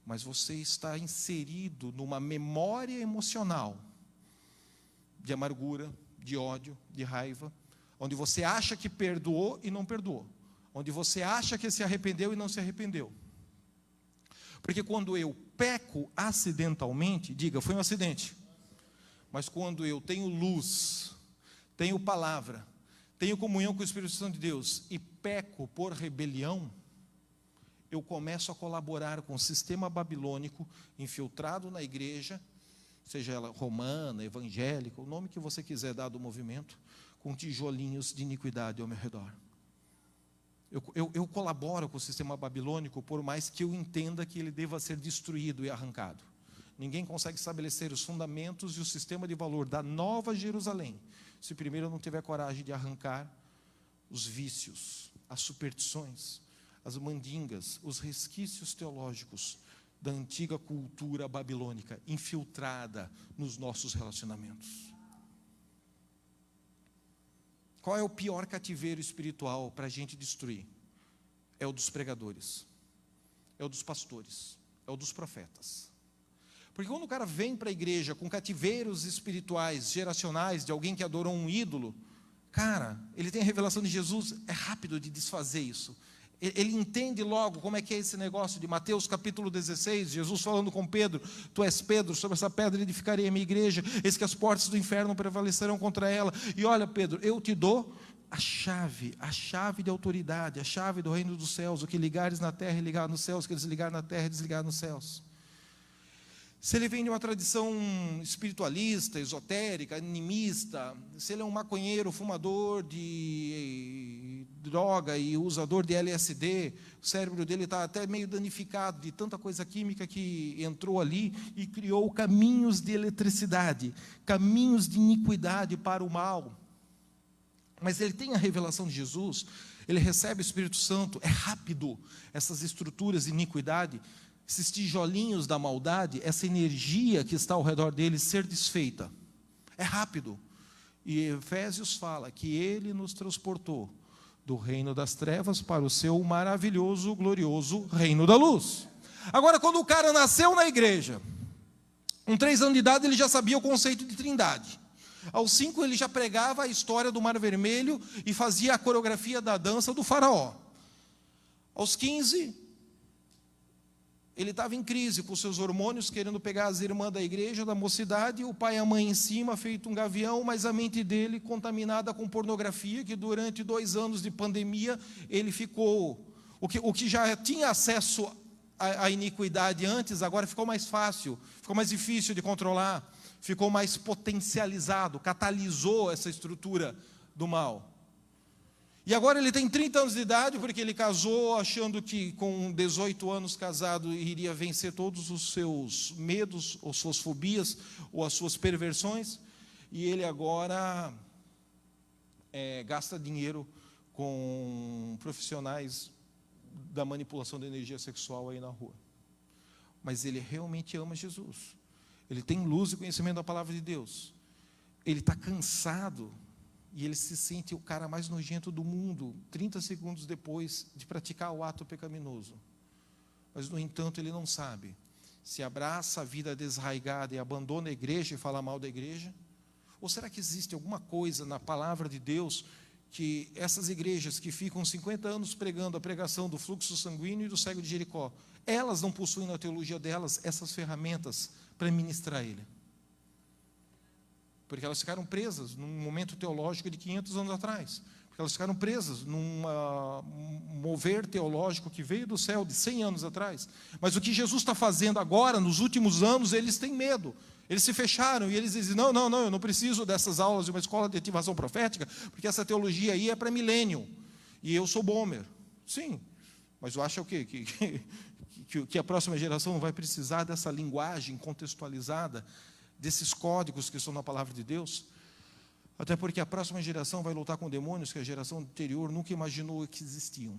mas você está inserido numa memória emocional de amargura, de ódio, de raiva, onde você acha que perdoou e não perdoou, onde você acha que se arrependeu e não se arrependeu. Porque quando eu peco acidentalmente, diga, foi um acidente. Mas quando eu tenho luz, tenho palavra, tenho comunhão com o Espírito Santo de Deus e peco por rebelião, eu começo a colaborar com o sistema babilônico infiltrado na igreja, seja ela romana, evangélica, o nome que você quiser dar do movimento, com tijolinhos de iniquidade ao meu redor. Eu colaboro com o sistema babilônico, por mais que eu entenda que ele deva ser destruído e arrancado. Ninguém consegue estabelecer os fundamentos e o sistema de valor da Nova Jerusalém, se primeiro eu não tiver coragem de arrancar os vícios, as superstições, as mandingas, os resquícios teológicos da antiga cultura babilônica, infiltrada nos nossos relacionamentos. Qual é o pior cativeiro espiritual para a gente destruir? É o dos pregadores, é o dos pastores, é o dos profetas. Porque quando o cara vem para a igreja com cativeiros espirituais, geracionais, de alguém que adorou um ídolo, cara, ele tem a revelação de Jesus, é rápido de desfazer isso. Ele entende logo como é que é esse negócio de Mateus capítulo 16, Jesus falando com Pedro, tu és Pedro, sobre essa pedra edificarei a minha igreja, eis que as portas do inferno prevalecerão contra ela. E olha, Pedro, eu te dou a chave de autoridade, a chave do reino dos céus, o que ligares na terra e ligar nos céus, o que desligar na terra e desligar nos céus. Se ele vem de uma tradição espiritualista, esotérica, animista, se ele é um maconheiro, fumador de droga e usador de LSD, o cérebro dele está até meio danificado de tanta coisa química que entrou ali e criou caminhos de eletricidade, caminhos de iniquidade para o mal. Mas ele tem a revelação de Jesus, ele recebe o Espírito Santo, é rápido essas estruturas de iniquidade, esses tijolinhos da maldade, essa energia que está ao redor dele ser desfeita. É rápido. E Efésios fala que ele nos transportou do reino das trevas para o seu maravilhoso, glorioso reino da luz. Agora, quando o cara nasceu na igreja, com 3 anos de idade, ele já sabia o conceito de trindade. Aos 5, ele já pregava a história do Mar Vermelho e fazia a coreografia da dança do faraó. Aos 15, ele estava em crise com seus hormônios, querendo pegar as irmãs da igreja, da mocidade, o pai e a mãe em cima, feito um gavião, mas a mente dele contaminada com pornografia, que durante 2 anos de pandemia, ele ficou, o que já tinha acesso à iniquidade antes, agora ficou mais fácil, ficou mais difícil de controlar, ficou mais potencializado, catalisou essa estrutura do mal. E agora ele tem 30 anos de idade, porque ele casou achando que com 18 anos casado iria vencer todos os seus medos, ou suas fobias, ou as suas perversões, e ele agora gasta dinheiro com profissionais da manipulação da energia sexual aí na rua. Mas ele realmente ama Jesus, ele tem luz e conhecimento da palavra de Deus, ele está cansado, e ele se sente o cara mais nojento do mundo, 30 segundos depois de praticar o ato pecaminoso. Mas, no entanto, ele não sabe se abraça a vida desraigada e abandona a igreja e fala mal da igreja, ou será que existe alguma coisa na palavra de Deus que essas igrejas que ficam 50 anos pregando a pregação do fluxo sanguíneo e do cego de Jericó, elas não possuem na teologia delas essas ferramentas para ministrar ele? Porque elas ficaram presas num momento teológico de 500 anos atrás. Porque elas ficaram presas num mover teológico que veio do céu de 100 anos atrás. Mas o que Jesus está fazendo agora, nos últimos anos, eles têm medo. Eles se fecharam e eles dizem, não, eu não preciso dessas aulas de uma escola de ativação profética, porque essa teologia aí é para milênio. E eu sou boomer. Sim, mas eu acho o quê? Que a próxima geração não vai precisar dessa linguagem contextualizada, desses códigos que estão na palavra de Deus, até porque a próxima geração vai lutar com demônios que a geração anterior nunca imaginou que existiam.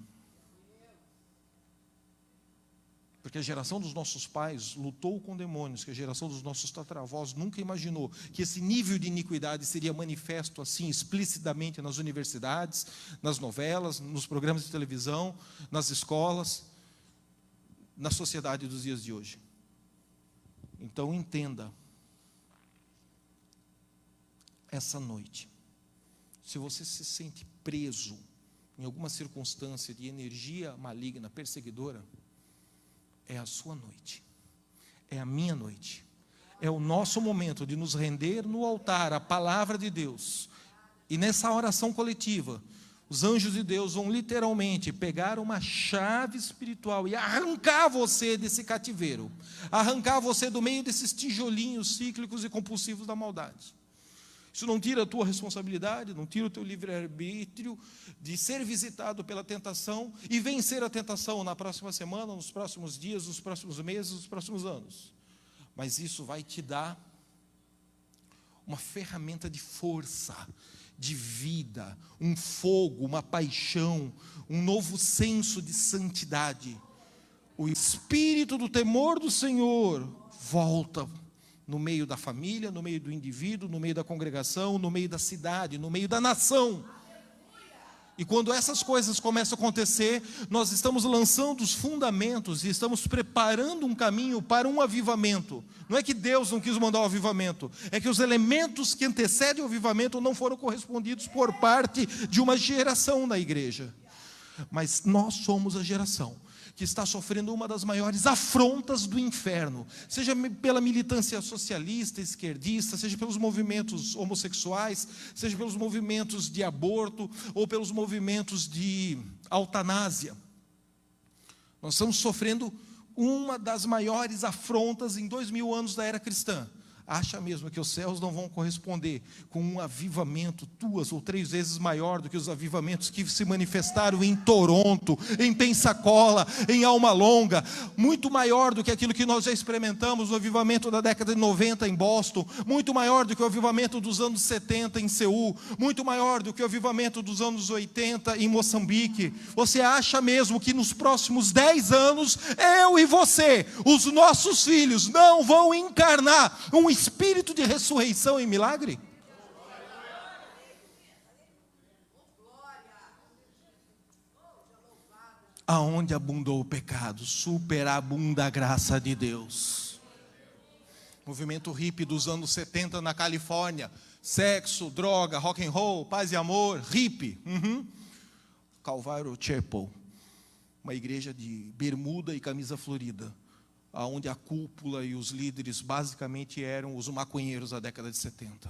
Porque a geração dos nossos pais lutou com demônios, que a geração dos nossos tataravós nunca imaginou que esse nível de iniquidade seria manifesto assim, explicitamente nas universidades, nas novelas, nos programas de televisão, nas escolas, na sociedade dos dias de hoje. Então entenda, essa noite, se você se sente preso em alguma circunstância de energia maligna, perseguidora, é a sua noite, é a minha noite, é o nosso momento de nos render no altar, à palavra de Deus. E nessa oração coletiva, os anjos de Deus vão literalmente pegar uma chave espiritual e arrancar você desse cativeiro, arrancar você do meio desses tijolinhos cíclicos e compulsivos da maldade. Isso não tira a tua responsabilidade, não tira o teu livre-arbítrio de ser visitado pela tentação e vencer a tentação na próxima semana, nos próximos dias, nos próximos meses, nos próximos anos. Mas isso vai te dar uma ferramenta de força, de vida, um fogo, uma paixão, um novo senso de santidade. O espírito do temor do Senhor volta no meio da família, no meio do indivíduo, no meio da congregação, no meio da cidade, no meio da nação. E quando essas coisas começam a acontecer, nós estamos lançando os fundamentos e estamos preparando um caminho para um avivamento. Não é que Deus não quis mandar o avivamento, é que os elementos que antecedem o avivamento não foram correspondidos por parte de uma geração da igreja. Mas nós somos a geração que está sofrendo uma das maiores afrontas do inferno, seja pela militância socialista, esquerdista, seja pelos movimentos homossexuais, seja pelos movimentos de aborto, ou pelos movimentos de eutanásia. Nós estamos sofrendo uma das maiores afrontas em 2000 anos da era cristã. Acha mesmo que os céus não vão corresponder com um avivamento 2 ou 3 vezes maior do que os avivamentos que se manifestaram em Toronto, em Pensacola, em Alma Longa, muito maior do que aquilo que nós já experimentamos no avivamento da década de 90 em Boston, muito maior do que o avivamento dos anos 70 em Seul, muito maior do que o avivamento dos anos 80 em Moçambique. Você acha mesmo que nos próximos 10 anos, eu e você, os nossos filhos, não vão encarnar um espírito de ressurreição em milagre? Aonde abundou o pecado, superabunda a graça de Deus. Movimento hippie dos anos 70 na Califórnia, sexo, droga, rock and roll, paz e amor, hippie. Calvário Chapel, uma igreja de bermuda e camisa florida, onde a cúpula e os líderes basicamente eram os maconheiros da década de 70.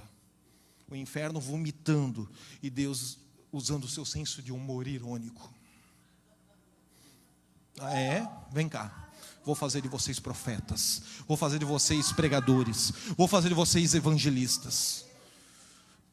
O inferno vomitando e Deus usando o seu senso de humor irônico. Ah, é? Vem cá. Vou fazer de vocês profetas. Vou fazer de vocês pregadores. Vou fazer de vocês evangelistas.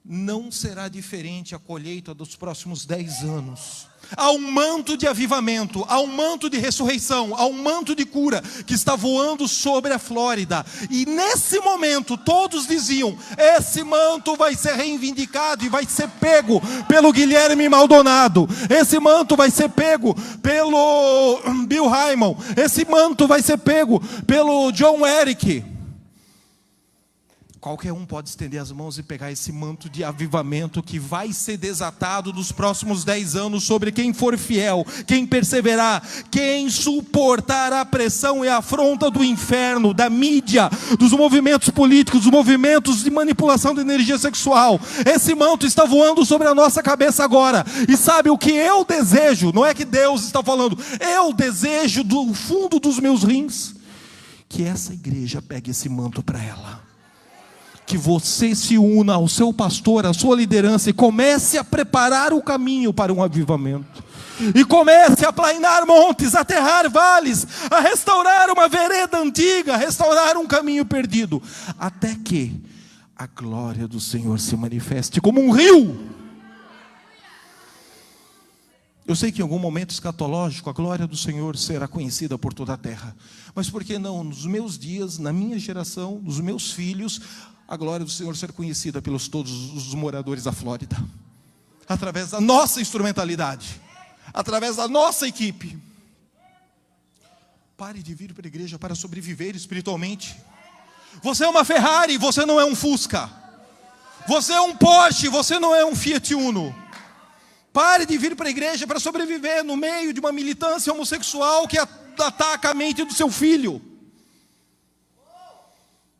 Não será diferente a colheita dos próximos 10 anos. Há um manto de avivamento, há um manto de ressurreição, há um manto de cura que está voando sobre a Flórida. E nesse momento todos diziam, esse manto vai ser reivindicado e vai ser pego pelo Guilherme Maldonado. Esse manto vai ser pego pelo Bill Hymon. Esse manto vai ser pego pelo John Eric. Qualquer um pode estender as mãos e pegar esse manto de avivamento que vai ser desatado nos próximos 10 anos sobre quem for fiel, quem perseverar, quem suportar a pressão e a afronta do inferno, da mídia, dos movimentos políticos, dos movimentos de manipulação de energia sexual. Esse manto está voando sobre a nossa cabeça agora. E sabe o que eu desejo? Não é que Deus está falando, eu desejo do fundo dos meus rins que essa igreja pegue esse manto para ela. Que você se una ao seu pastor, à sua liderança e comece a preparar o caminho para um avivamento. E comece a aplainar montes, a aterrar vales, a restaurar uma vereda antiga, a restaurar um caminho perdido, até que a glória do Senhor se manifeste como um rio. Eu sei que em algum momento escatológico a glória do Senhor será conhecida por toda a terra. Mas por que não, nos meus dias, na minha geração, nos meus filhos, a glória do Senhor ser conhecida pelos todos os moradores da Flórida? Através da nossa instrumentalidade, através da nossa equipe. Pare de vir para a igreja para sobreviver espiritualmente. Você é uma Ferrari, você não é um Fusca. Você é um Porsche, você não é um Fiat Uno. Pare de vir para a igreja para sobreviver no meio de uma militância homossexual que ataca a mente do seu filho.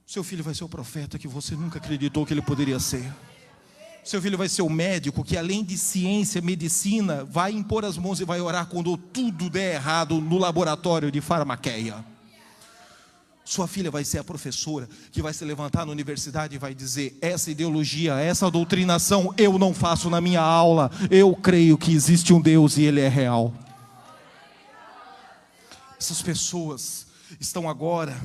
Seu filho vai ser o profeta que você nunca acreditou que ele poderia ser. Seu filho vai ser o médico que, além de ciência, medicina, vai impor as mãos e vai orar quando tudo der errado no laboratório de farmaqueia. Sua filha vai ser a professora que vai se levantar na universidade e vai dizer: essa ideologia, essa doutrinação eu não faço na minha aula. Eu creio que existe um Deus e Ele é real. Essas pessoas estão agora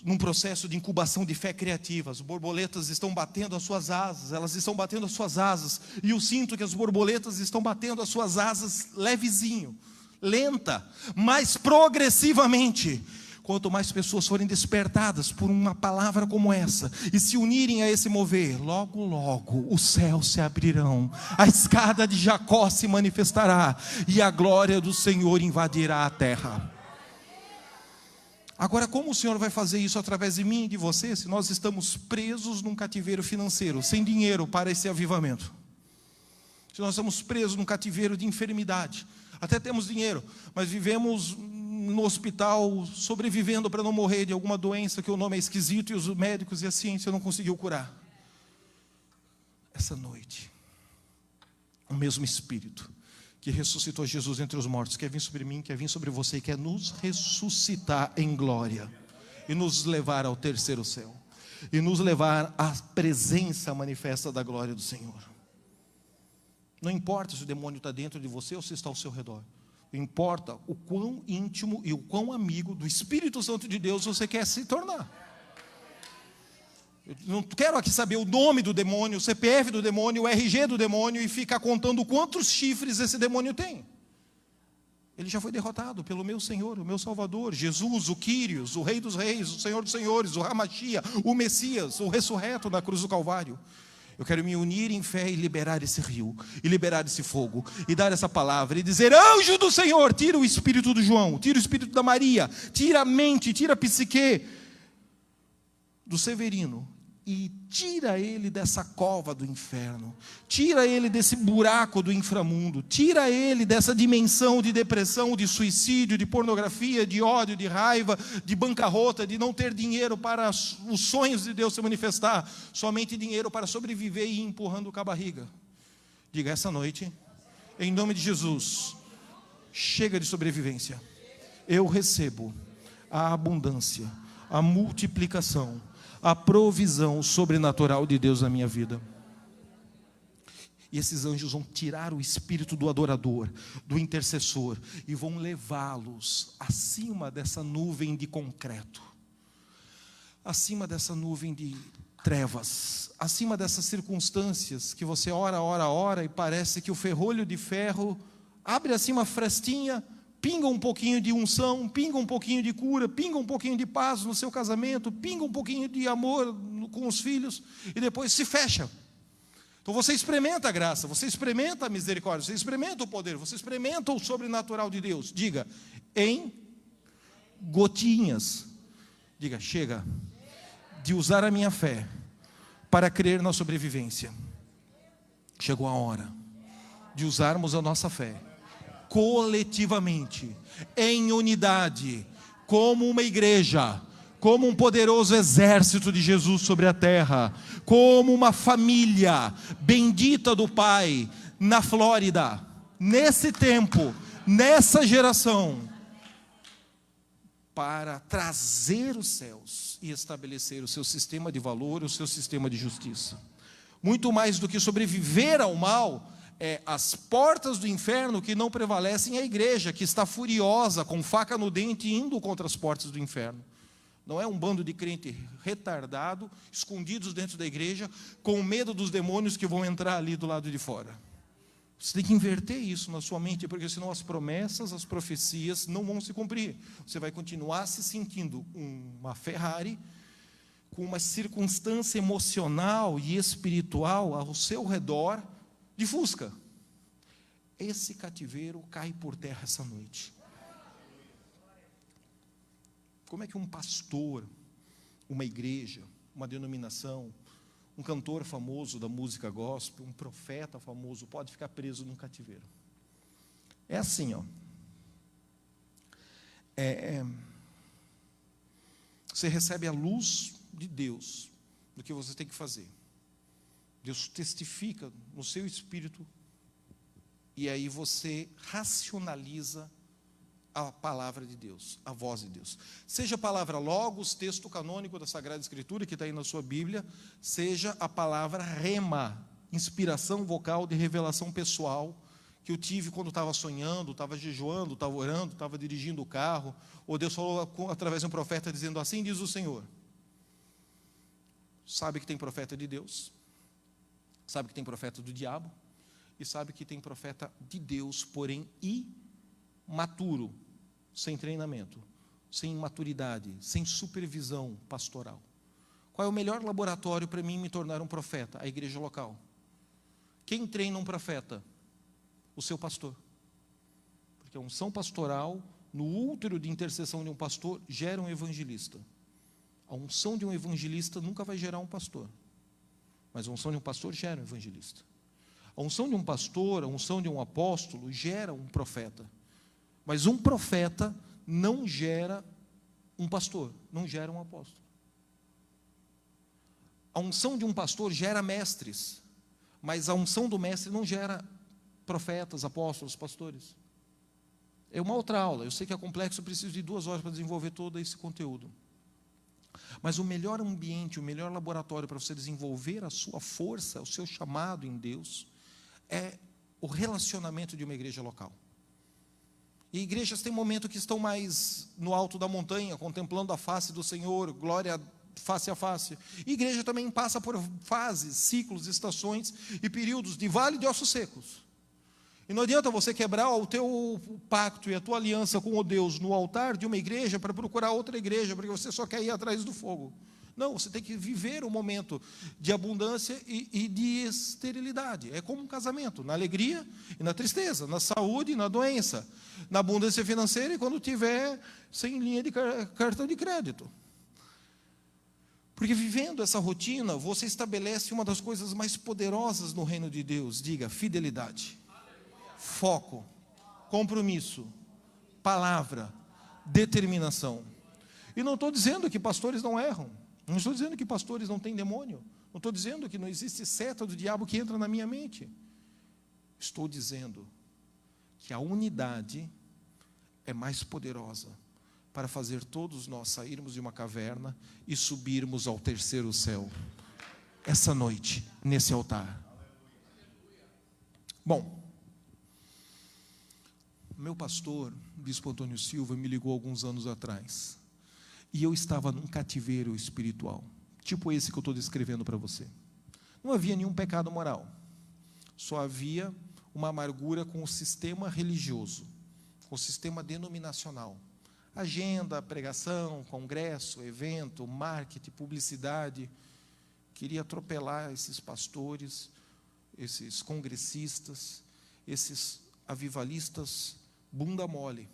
num processo de incubação de fé criativa. As borboletas estão batendo as suas asas, elas estão batendo as suas asas, e eu sinto que as borboletas estão batendo as suas asas levezinho, lenta, mas progressivamente. Quanto mais pessoas forem despertadas por uma palavra como essa, e se unirem a esse mover, logo, logo, os céus se abrirão, a escada de Jacó se manifestará, e a glória do Senhor invadirá a terra. Agora, como o Senhor vai fazer isso através de mim e de você, se nós estamos presos num cativeiro financeiro, sem dinheiro para esse avivamento? Se nós estamos presos num cativeiro de enfermidade, até temos dinheiro, mas vivemos no hospital, sobrevivendo para não morrer de alguma doença que o nome é esquisito e os médicos e a ciência não conseguiu curar. Essa noite, o mesmo Espírito que ressuscitou Jesus entre os mortos quer vir sobre mim, quer vir sobre você e quer nos ressuscitar em glória e nos levar ao terceiro céu e nos levar à presença manifesta da glória do Senhor. Não importa se o demônio está dentro de você ou se está ao seu redor. Importa o quão íntimo e o quão amigo do Espírito Santo de Deus você quer se tornar. Eu não quero aqui saber o nome do demônio, o CPF do demônio, o RG do demônio e ficar contando quantos chifres esse demônio tem. Ele já foi derrotado pelo meu Senhor, o meu Salvador, Jesus, o Quírios, o Rei dos Reis, o Senhor dos Senhores, o Hamashia, o Messias, o ressurreto na cruz do Calvário. Eu quero me unir em fé e liberar esse rio, e liberar esse fogo, e dar essa palavra, e dizer: anjo do Senhor, tira o espírito do João, tira o espírito da Maria, tira a mente, tira a psique do Severino, e tira ele dessa cova do inferno, tira ele desse buraco do inframundo, tira ele dessa dimensão de depressão, de suicídio, de pornografia, de ódio, de raiva, de bancarrota, de não ter dinheiro para os sonhos de Deus se manifestar, somente dinheiro para sobreviver e ir empurrando com a barriga. Diga: essa noite, em nome de Jesus, chega de sobrevivência, eu recebo a abundância, a multiplicação, a provisão sobrenatural de Deus na minha vida. E esses anjos vão tirar o espírito do adorador, do intercessor, e vão levá-los acima dessa nuvem de concreto, acima dessa nuvem de trevas, acima dessas circunstâncias que você ora, e parece que o ferrolho de ferro abre assim uma frestinha, pinga um pouquinho de unção, pinga um pouquinho de cura, pinga um pouquinho de paz no seu casamento, pinga um pouquinho de amor com os filhos, e depois se fecha. Então você experimenta a graça, você experimenta a misericórdia, você experimenta o poder, você experimenta o sobrenatural de Deus. Diga: em gotinhas. Diga: chega de usar a minha fé para crer na sobrevivência. Chegou a hora de usarmos a nossa fé coletivamente, em unidade, como uma igreja, como um poderoso exército de Jesus sobre a terra, como uma família bendita do Pai na Flórida, nesse tempo, nessa geração, para trazer os céus e estabelecer o seu sistema de valor, o seu sistema de justiça. Muito mais do que sobreviver ao mal, as portas do inferno que não prevalecem, é a igreja que está furiosa, com faca no dente, indo contra as portas do inferno. Não é um bando de crente retardado, escondidos dentro da igreja, com medo dos demônios que vão entrar ali do lado de fora. Você tem que inverter isso na sua mente, porque senão as promessas, as profecias não vão se cumprir. Você vai continuar se sentindo uma Ferrari, com uma circunstância emocional e espiritual ao seu redor, de Fusca. Esse cativeiro cai por terra essa noite. Como é que um pastor, uma igreja, uma denominação, um cantor famoso da música gospel, um profeta famoso pode ficar preso num cativeiro? É assim, ó. Você recebe a luz de Deus do que você tem que fazer. Deus testifica no seu espírito, e aí você racionaliza a palavra de Deus, a voz de Deus. Seja a palavra logos, texto canônico da Sagrada Escritura, que está aí na sua Bíblia, seja a palavra rema, inspiração vocal de revelação pessoal, que eu tive quando estava sonhando, estava jejuando, estava orando, estava dirigindo o carro, ou Deus falou através de um profeta dizendo: assim diz o Senhor. Sabe que tem profeta de Deus, sabe que tem profeta do diabo, e sabe que tem profeta de Deus, porém imaturo, sem treinamento, sem maturidade, sem supervisão pastoral. Qual é o melhor laboratório para mim me tornar um profeta? A igreja local. Quem treina um profeta? O seu pastor. Porque a unção pastoral, no útero de intercessão de um pastor, gera um evangelista. A unção de um evangelista nunca vai gerar um pastor, mas a unção de um pastor gera um evangelista. A unção de um pastor, a unção de um apóstolo gera um profeta, mas um profeta não gera um pastor, não gera um apóstolo. A unção de um pastor gera mestres, mas a unção do mestre não gera profetas, apóstolos, pastores. É uma outra aula. Eu sei que é complexo, eu preciso de 2 horas para desenvolver todo esse conteúdo. Mas o melhor ambiente, o melhor laboratório para você desenvolver a sua força, o seu chamado em Deus, é o relacionamento de uma igreja local. E igrejas têm momento que estão mais no alto da montanha, contemplando a face do Senhor, glória face a face. E igreja também passa por fases, ciclos, estações e períodos de vale de ossos secos. E não adianta você quebrar o teu pacto e a tua aliança com o Deus no altar de uma igreja para procurar outra igreja, porque você só quer ir atrás do fogo. Não, você tem que viver um momento de abundância e de esterilidade. É como um casamento, na alegria e na tristeza, na saúde e na doença, na abundância financeira e quando tiver sem linha de cartão de crédito. Porque vivendo essa rotina, você estabelece uma das coisas mais poderosas no reino de Deus. Diga: fidelidade, foco, compromisso, palavra, determinação. E não estou dizendo que pastores não erram, não estou dizendo que pastores não têm demônio, não estou dizendo que não existe seta do diabo que entra na minha mente. Estou dizendo que a unidade é mais poderosa para fazer todos nós sairmos de uma caverna e subirmos ao terceiro céu, essa noite, nesse altar. Bom, meu pastor, Bispo Antônio Silva, me ligou alguns anos atrás, e eu estava num cativeiro espiritual, tipo esse que eu estou descrevendo para você. Não havia nenhum pecado moral, só havia uma amargura com o sistema religioso, com o sistema denominacional. Agenda, pregação, congresso, evento, marketing, publicidade. Queria atropelar esses pastores, esses congressistas, esses avivalistas bunda mole,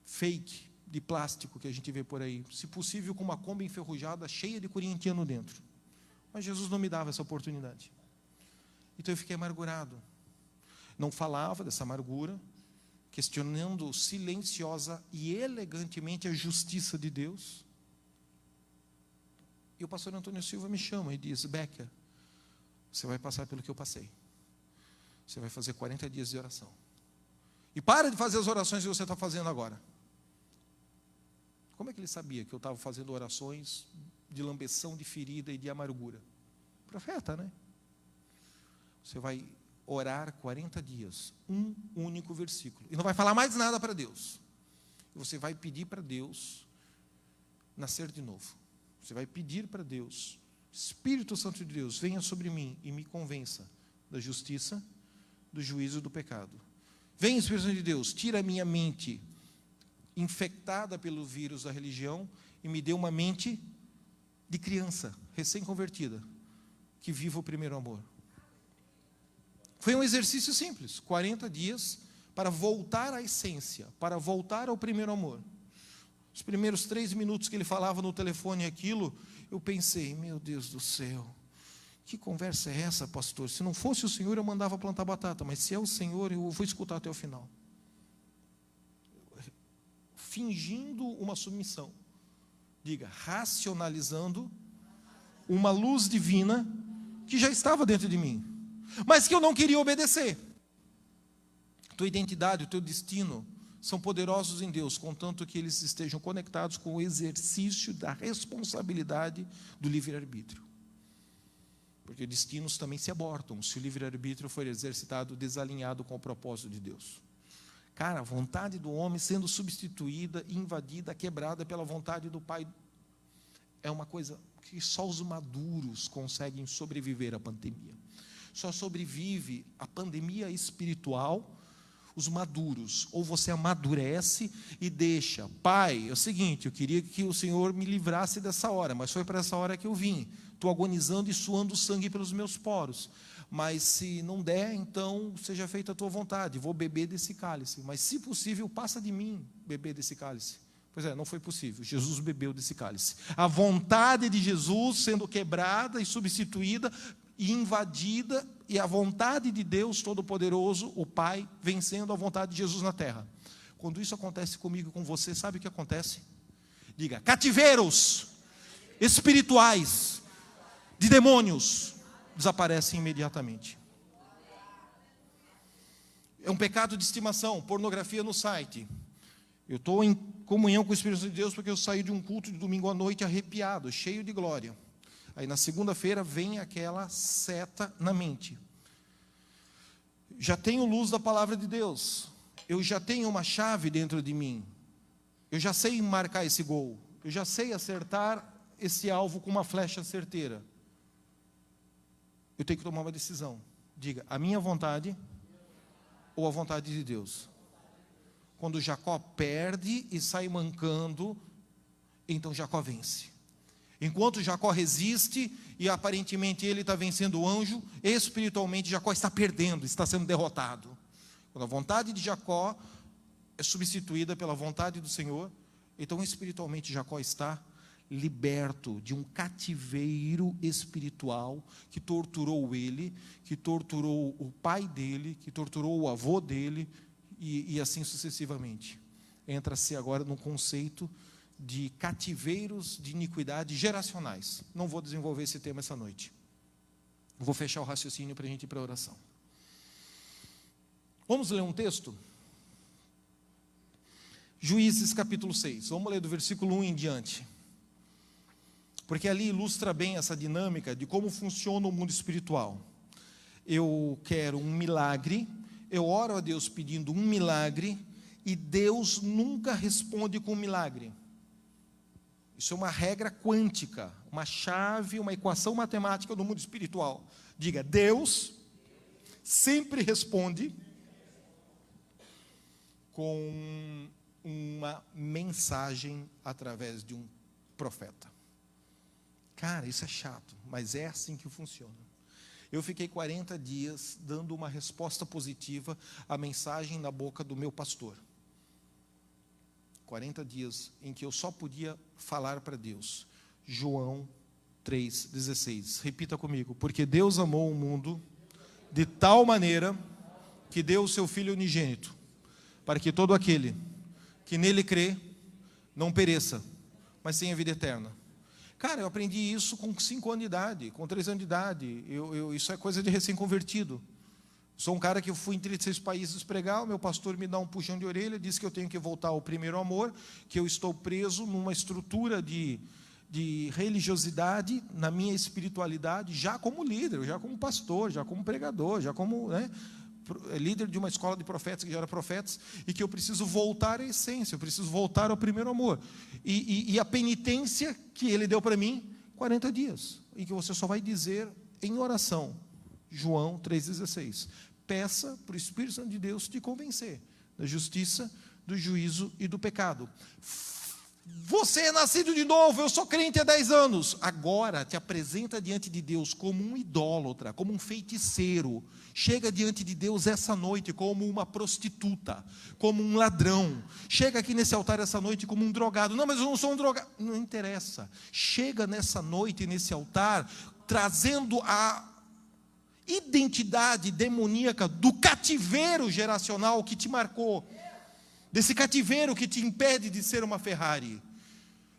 fake, de plástico que a gente vê por aí, se possível com uma Kombi enferrujada, cheia de corintiano dentro. Mas Jesus não me dava essa oportunidade. Então eu fiquei amargurado. Não falava dessa amargura, questionando silenciosa e elegantemente a justiça de Deus. E o pastor Antônio Silva me chama e diz: Becker, você vai passar pelo que eu passei. Você vai fazer 40 dias de oração. E para de fazer as orações que você está fazendo agora. Como é que ele sabia que eu estava fazendo orações de lambeção, de ferida e de amargura? Profeta, né? Você vai orar 40 dias, um único versículo, e não vai falar mais nada para Deus. E você vai pedir para Deus nascer de novo. Você vai pedir para Deus: Espírito Santo de Deus, venha sobre mim e me convença da justiça, do juízo e do pecado. Vem, Espírito Santo de Deus, tira a minha mente infectada pelo vírus da religião e me dê uma mente de criança, recém-convertida, que viva o primeiro amor. Foi um exercício simples, 40 dias para voltar à essência, para voltar ao primeiro amor. Os primeiros 3 minutos que ele falava no telefone aquilo, eu pensei, meu Deus do céu, que conversa é essa, pastor? Se não fosse o Senhor, eu mandava plantar batata, mas se é o Senhor, eu vou escutar até o final. Fingindo uma submissão. Diga, racionalizando uma luz divina que já estava dentro de mim, mas que eu não queria obedecer. Tua identidade, o teu destino são poderosos em Deus, contanto que eles estejam conectados com o exercício da responsabilidade do livre-arbítrio. Porque destinos também se abortam se o livre-arbítrio for exercitado desalinhado com o propósito de Deus. Cara, a vontade do homem sendo substituída, invadida, quebrada pela vontade do Pai, é uma coisa que só os maduros conseguem sobreviver à pandemia. Só sobrevive a pandemia espiritual os maduros. Ou você amadurece e deixa. Pai, é o seguinte, eu queria que o Senhor me livrasse dessa hora, mas foi para essa hora que eu vim. Estou agonizando e suando sangue pelos meus poros. Mas se não der, então seja feita a tua vontade. Vou beber desse cálice. Mas se possível, passa de mim beber desse cálice. Pois é, não foi possível. Jesus bebeu desse cálice. A vontade de Jesus sendo quebrada e substituída e invadida, e a vontade de Deus Todo-Poderoso, o Pai, vencendo a vontade de Jesus na terra. Quando isso acontece comigo e com você, sabe o que acontece? Diga, cativeiros espirituais de demônios desaparecem imediatamente. É um pecado de estimação, pornografia no site. Eu estou em comunhão com o Espírito de Deus porque eu saí de um culto de domingo à noite arrepiado, cheio de glória. Aí na segunda-feira vem aquela seta na mente. Já tenho luz da palavra de Deus. Eu já tenho uma chave dentro de mim. Eu já sei marcar esse gol. Eu já sei acertar esse alvo com uma flecha certeira. Eu tenho que tomar uma decisão. Diga, a minha vontade ou a vontade de Deus? Quando Jacó perde e sai mancando, então Jacó vence. Enquanto Jacó resiste e aparentemente ele está vencendo o anjo, espiritualmente Jacó está perdendo, está sendo derrotado. Quando a vontade de Jacó é substituída pela vontade do Senhor, então espiritualmente Jacó está liberto de um cativeiro espiritual que torturou ele, que torturou o pai dele, que torturou o avô dele e assim sucessivamente. Entra-se agora num conceito de cativeiros de iniquidade geracionais. Não vou desenvolver esse tema essa noite. Vou fechar o raciocínio para a gente ir para a oração. Vamos ler um texto? Juízes capítulo 6. Vamos ler do versículo 1 em diante. Porque ali ilustra bem essa dinâmica de como funciona o mundo espiritual. Eu quero um milagre, eu oro a Deus pedindo um milagre, e Deus nunca responde com um milagre. Isso é uma regra quântica, uma chave, uma equação matemática do mundo espiritual. Diga, Deus sempre responde com uma mensagem através de um profeta. Cara, isso é chato, mas é assim que funciona. Eu fiquei 40 dias dando uma resposta positiva à mensagem na boca do meu pastor. 40 dias em que eu só podia falar para Deus. João 3,16. Repita comigo. Porque Deus amou o mundo de tal maneira que deu o seu Filho unigênito, para que todo aquele que nele crê não pereça, mas tenha vida eterna. Cara, eu aprendi isso com 5 anos de idade, com 3 anos de idade. Isso é coisa de recém-convertido. Sou um cara que eu fui em 36 países pregar, o meu pastor me dá um puxão de orelha, diz que eu tenho que voltar ao primeiro amor, que eu estou preso numa estrutura de religiosidade, na minha espiritualidade, já como líder, já como pastor, já como pregador, já como líder de uma escola de profetas que já era profetas, e que eu preciso voltar à essência, eu preciso voltar ao primeiro amor. E a penitência que ele deu para mim, 40 dias, em que você só vai dizer em oração, João 3,16, peça para o Espírito Santo de Deus te convencer da justiça, do juízo e do pecado. Você é nascido de novo, eu sou crente há 10 anos. Agora te apresenta diante de Deus como um idólatra, como um feiticeiro. Chega diante de Deus essa noite como uma prostituta, como um ladrão. Chega aqui nesse altar essa noite como um drogado. Não, mas eu não sou um drogado. Não interessa. Chega nessa noite, nesse altar, trazendo a identidade demoníaca do cativeiro geracional que te marcou. Desse cativeiro que te impede de ser uma Ferrari.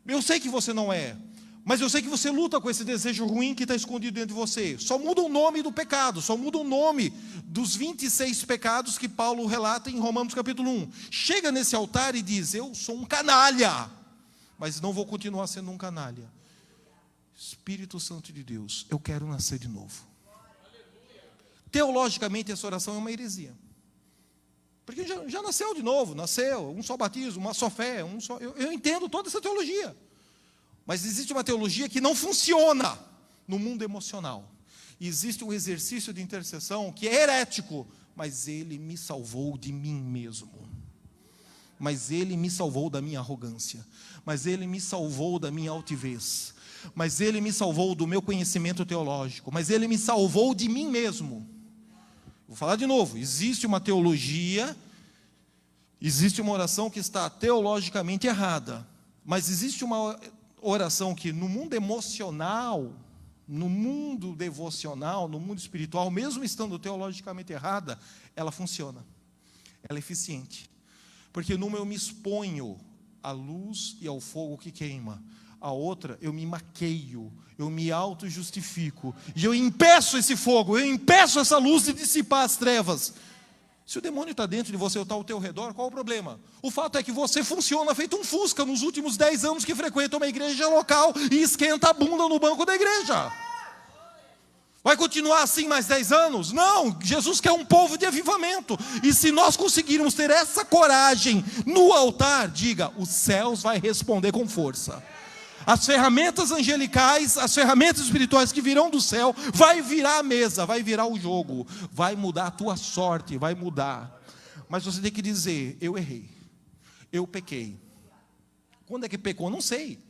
Eu sei que você não é, mas eu sei que você luta com esse desejo ruim que está escondido dentro de você. Só muda o nome do pecado, só muda o nome dos 26 pecados que Paulo relata em Romanos capítulo 1. Chega nesse altar e diz: eu sou um canalha, mas não vou continuar sendo um canalha. Espírito Santo de Deus, eu quero nascer de novo. Teologicamente essa oração é uma heresia. Porque já nasceu de novo, nasceu, um só batismo, uma só fé, eu entendo toda essa teologia. Mas existe uma teologia que não funciona no mundo emocional. E existe um exercício de intercessão que é herético, mas ele me salvou de mim mesmo. Mas ele me salvou da minha arrogância. Mas ele me salvou da minha altivez. Mas ele me salvou do meu conhecimento teológico. Mas ele me salvou de mim mesmo. Vou falar de novo, existe uma teologia, existe uma oração que está teologicamente errada, mas existe uma oração que no mundo emocional, no mundo devocional, no mundo espiritual, mesmo estando teologicamente errada, ela funciona, ela é eficiente, porque numa eu me exponho à luz e ao fogo que queima, a outra eu me maqueio, eu me auto-justifico, e eu impeço esse fogo, eu impeço essa luz de dissipar as trevas. Se o demônio está dentro de você ou está ao teu redor, qual o problema? O fato é que você funciona feito um fusca nos últimos 10 anos que frequenta uma igreja local e esquenta a bunda no banco da igreja. Vai continuar assim mais 10 anos? Não, Jesus quer um povo de avivamento, e se nós conseguirmos ter essa coragem no altar, diga, os céus vai responder com força. As ferramentas angelicais, as ferramentas espirituais que virão do céu, vai virar a mesa, vai virar o jogo, vai mudar a tua sorte, vai mudar. Mas você tem que dizer, eu errei, eu pequei. Quando é que pecou? Não sei.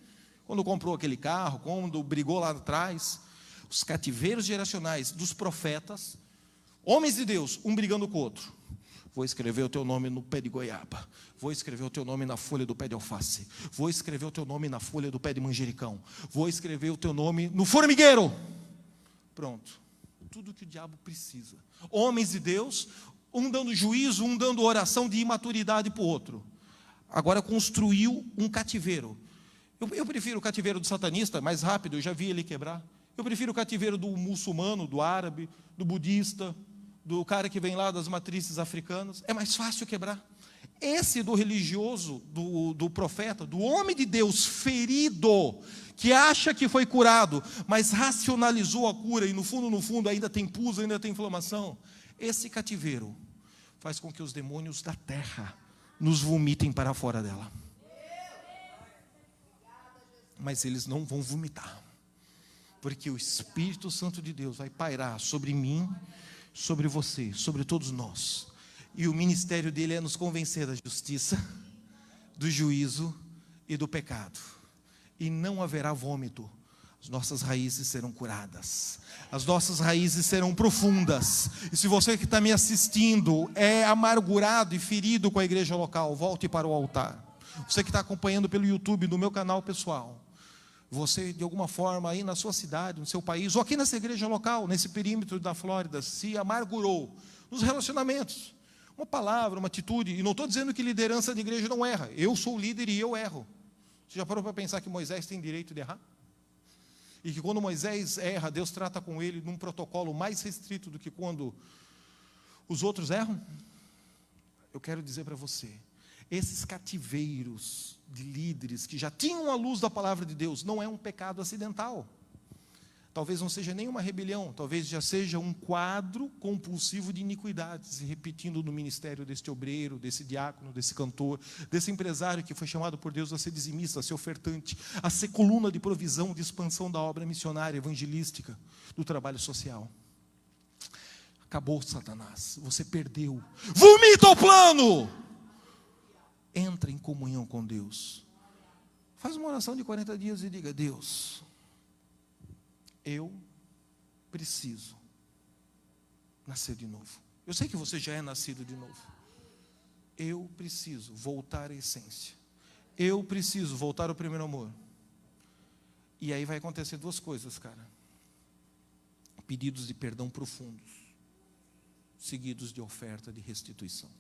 Quando comprou aquele carro, quando brigou lá atrás. Os cativeiros geracionais dos profetas, homens de Deus, um brigando com o outro. Vou escrever o teu nome no pé de goiaba. Vou escrever o teu nome na folha do pé de alface. Vou escrever o teu nome na folha do pé de manjericão. Vou escrever o teu nome no formigueiro. Pronto. Tudo que o diabo precisa. Homens de Deus, um dando juízo, um dando oração de imaturidade para o outro. Agora construiu um cativeiro. Eu prefiro o cativeiro do satanista, mais rápido, eu já vi ele quebrar. Eu prefiro o cativeiro do muçulmano, do árabe, do budista, do cara que vem lá das matrizes africanas. É mais fácil quebrar. Esse do religioso, do profeta, do homem de Deus ferido, que acha que foi curado, mas racionalizou a cura e no fundo ainda tem pus, ainda tem inflamação. Esse cativeiro faz com que os demônios da terra nos vomitem para fora dela. Mas eles não vão vomitar, porque o Espírito Santo de Deus vai pairar sobre mim, sobre você, sobre todos nós. E o ministério dele é nos convencer da justiça, do juízo e do pecado. E não haverá vômito. As nossas raízes serão curadas. As nossas raízes serão profundas. E se você que está me assistindo é amargurado e ferido com a igreja local, volte para o altar. Você que está acompanhando pelo YouTube, no meu canal pessoal. Você, de alguma forma, aí na sua cidade, no seu país, ou aqui nessa igreja local, nesse perímetro da Flórida, se amargurou nos relacionamentos. Uma palavra, uma atitude, e não estou dizendo que liderança de igreja não erra. Eu sou líder e eu erro. Você já parou para pensar que Moisés tem direito de errar? E que quando Moisés erra, Deus trata com ele num protocolo mais restrito do que quando os outros erram? Eu quero dizer para você, esses cativeiros de líderes que já tinham a luz da palavra de Deus, não é um pecado acidental. Talvez não seja nem uma rebelião, talvez já seja um quadro compulsivo de iniquidades, se repetindo no ministério deste obreiro, desse diácono, desse cantor, desse empresário que foi chamado por Deus a ser dizimista, a ser ofertante, a ser coluna de provisão, de expansão da obra missionária, evangelística, do trabalho social. Acabou, Satanás, você perdeu. Vomita o plano! Entra em comunhão com Deus. Faz uma oração de 40 dias e diga: Deus, eu preciso nascer de novo. Eu sei que você já é nascido de novo. Eu preciso voltar à essência. Eu preciso voltar ao primeiro amor. E aí vai acontecer duas coisas, cara. Pedidos de perdão profundos, seguidos de oferta de restituição.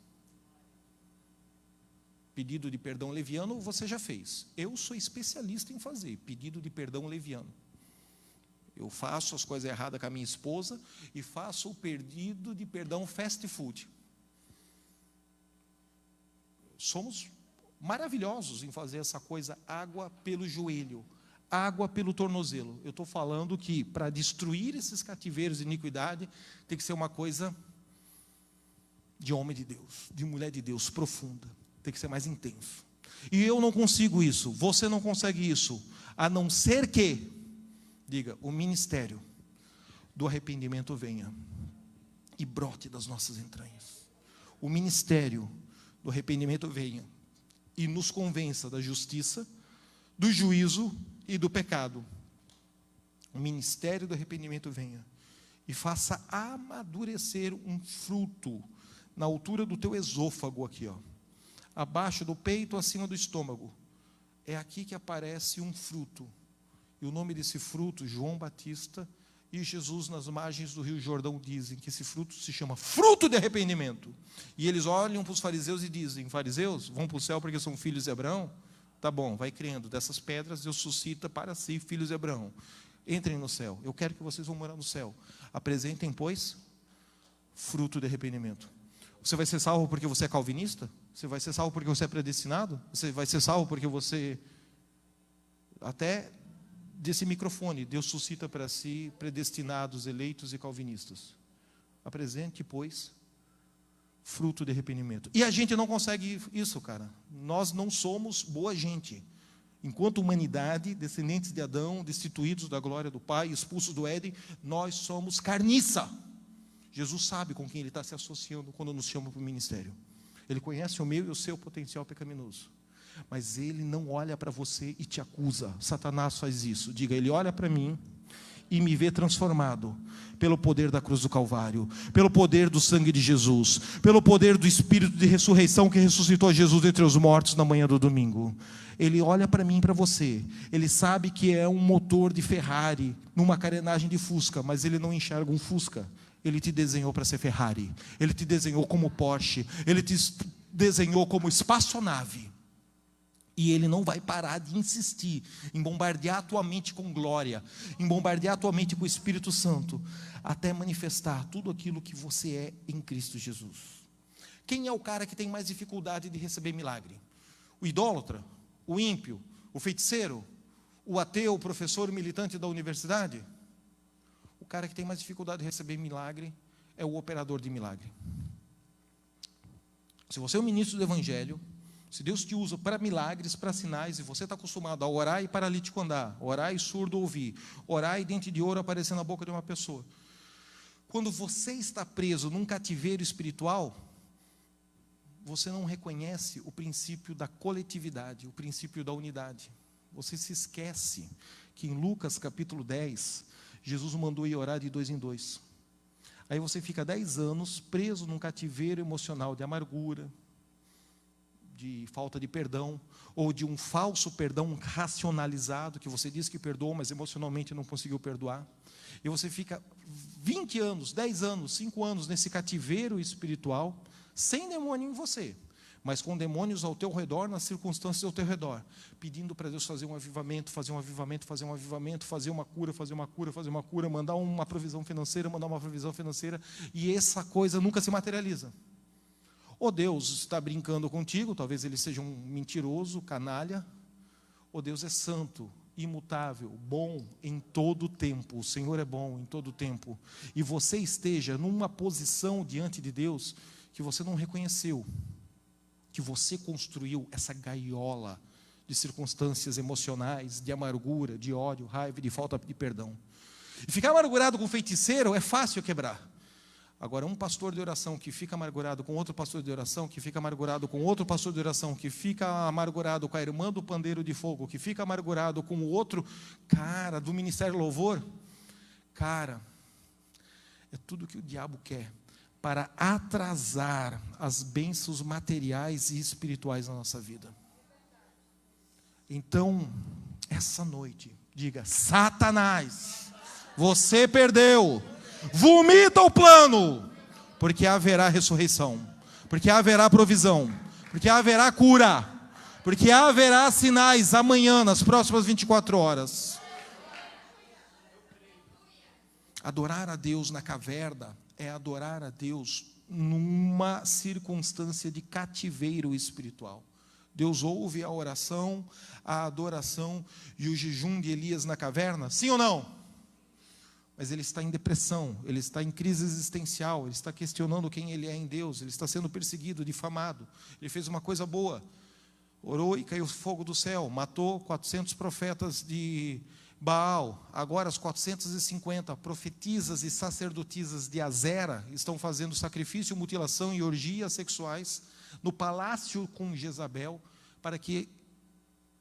Pedido de perdão leviano você já fez. Eu sou especialista em fazer pedido de perdão leviano. Eu faço as coisas erradas com a minha esposa e faço o pedido de perdão fast food. Somos maravilhosos em fazer essa coisa, água pelo joelho, água pelo tornozelo. Eu estou falando que para destruir esses cativeiros de iniquidade, tem que ser uma coisa de homem de Deus, de mulher de Deus, profunda. Tem que ser mais intenso. E eu não consigo isso, você não consegue isso, a não ser que, diga, o ministério do arrependimento venha e brote das nossas entranhas. O ministério do arrependimento venha e nos convença da justiça, do juízo e do pecado. O ministério do arrependimento venha e faça amadurecer um fruto na altura do teu esôfago aqui, ó, abaixo do peito, acima do estômago. É aqui que aparece um fruto. E o nome desse fruto, João Batista e Jesus nas margens do Rio Jordão dizem que esse fruto se chama fruto de arrependimento. E eles olham para os fariseus e dizem: fariseus, vão para o céu porque são filhos de Abraão? Tá bom, vai crendo, dessas pedras Deus suscita para si filhos de Abraão. Entrem no céu, eu quero que vocês vão morar no céu. Apresentem, pois, fruto de arrependimento. Você vai ser salvo porque você é calvinista? Você vai ser salvo porque você é predestinado? Você vai ser salvo porque você... Até desse microfone, Deus suscita para si predestinados, eleitos e calvinistas. Apresente, pois, fruto de arrependimento. E a gente não consegue isso, cara. Nós não somos boa gente. Enquanto humanidade, descendentes de Adão, destituídos da glória do Pai, expulsos do Éden, nós somos carniça. Jesus sabe com quem Ele está se associando quando nos chama para o ministério. Ele conhece o meu e o seu potencial pecaminoso. Mas Ele não olha para você e te acusa. Satanás faz isso. Diga: Ele olha para mim e me vê transformado pelo poder da cruz do Calvário, pelo poder do sangue de Jesus, pelo poder do Espírito de ressurreição que ressuscitou Jesus dentre os mortos na manhã do domingo. Ele olha para mim e para você. Ele sabe que é um motor de Ferrari numa carenagem de Fusca, mas Ele não enxerga um Fusca. Ele te desenhou para ser Ferrari. Ele te desenhou como Porsche. Ele te desenhou como espaçonave. E Ele não vai parar de insistir em bombardear a tua mente com glória, em bombardear a tua mente com o Espírito Santo, até manifestar tudo aquilo que você é em Cristo Jesus. Quem é o cara que tem mais dificuldade de receber milagre? O idólatra? O ímpio? O feiticeiro? O ateu, o professor militante da universidade? O cara que tem mais dificuldade de receber milagre é o operador de milagre. Se você é um ministro do Evangelho, se Deus te usa para milagres, para sinais, e você está acostumado a orar e paralítico andar, orar e surdo ouvir, orar e dente de ouro aparecer na boca de uma pessoa. Quando você está preso num cativeiro espiritual, você não reconhece o princípio da coletividade, o princípio da unidade. Você se esquece que em Lucas capítulo 10, Jesus mandou ir orar de 2 em 2. Aí você fica 10 anos preso num cativeiro emocional de amargura, de falta de perdão, ou de um falso perdão racionalizado, que você diz que perdoou, mas emocionalmente não conseguiu perdoar. E você fica 20 anos, 10 anos, 5 anos nesse cativeiro espiritual, sem demônio em você, mas com demônios ao teu redor, nas circunstâncias ao teu redor, pedindo para Deus fazer um avivamento, fazer um avivamento, fazer um avivamento, fazer uma cura, fazer uma cura, fazer uma cura, mandar uma provisão financeira, mandar uma provisão financeira, e essa coisa nunca se materializa. Ou Deus está brincando contigo, talvez Ele seja um mentiroso, canalha, ou Deus é santo, imutável, bom em todo o tempo. O Senhor é bom em todo o tempo, e você esteja numa posição diante de Deus que você não reconheceu, que você construiu essa gaiola de circunstâncias emocionais, de amargura, de ódio, raiva, de falta de perdão. E ficar amargurado com o feiticeiro é fácil quebrar. Agora, um pastor de oração que fica amargurado com outro pastor de oração, que fica amargurado com outro pastor de oração, que fica amargurado com a irmã do pandeiro de fogo, que fica amargurado com o outro cara do Ministério Louvor, cara, é tudo que o diabo quer para atrasar as bênçãos materiais e espirituais na nossa vida. Então, essa noite, diga: Satanás, você perdeu. Vomita o plano, porque haverá ressurreição, porque haverá provisão, porque haverá cura, porque haverá sinais amanhã, nas próximas 24 horas. Adorar a Deus na caverna é adorar a Deus numa circunstância de cativeiro espiritual. Deus ouve a oração, a adoração e o jejum de Elias na caverna, sim ou não? Mas ele está em depressão, ele está em crise existencial, ele está questionando quem ele é em Deus, ele está sendo perseguido, difamado. Ele fez uma coisa boa, orou e caiu fogo do céu, matou 400 profetas de Baal. Agora as 450 profetisas e sacerdotisas de Azera estão fazendo sacrifício, mutilação e orgias sexuais no palácio com Jezabel, para que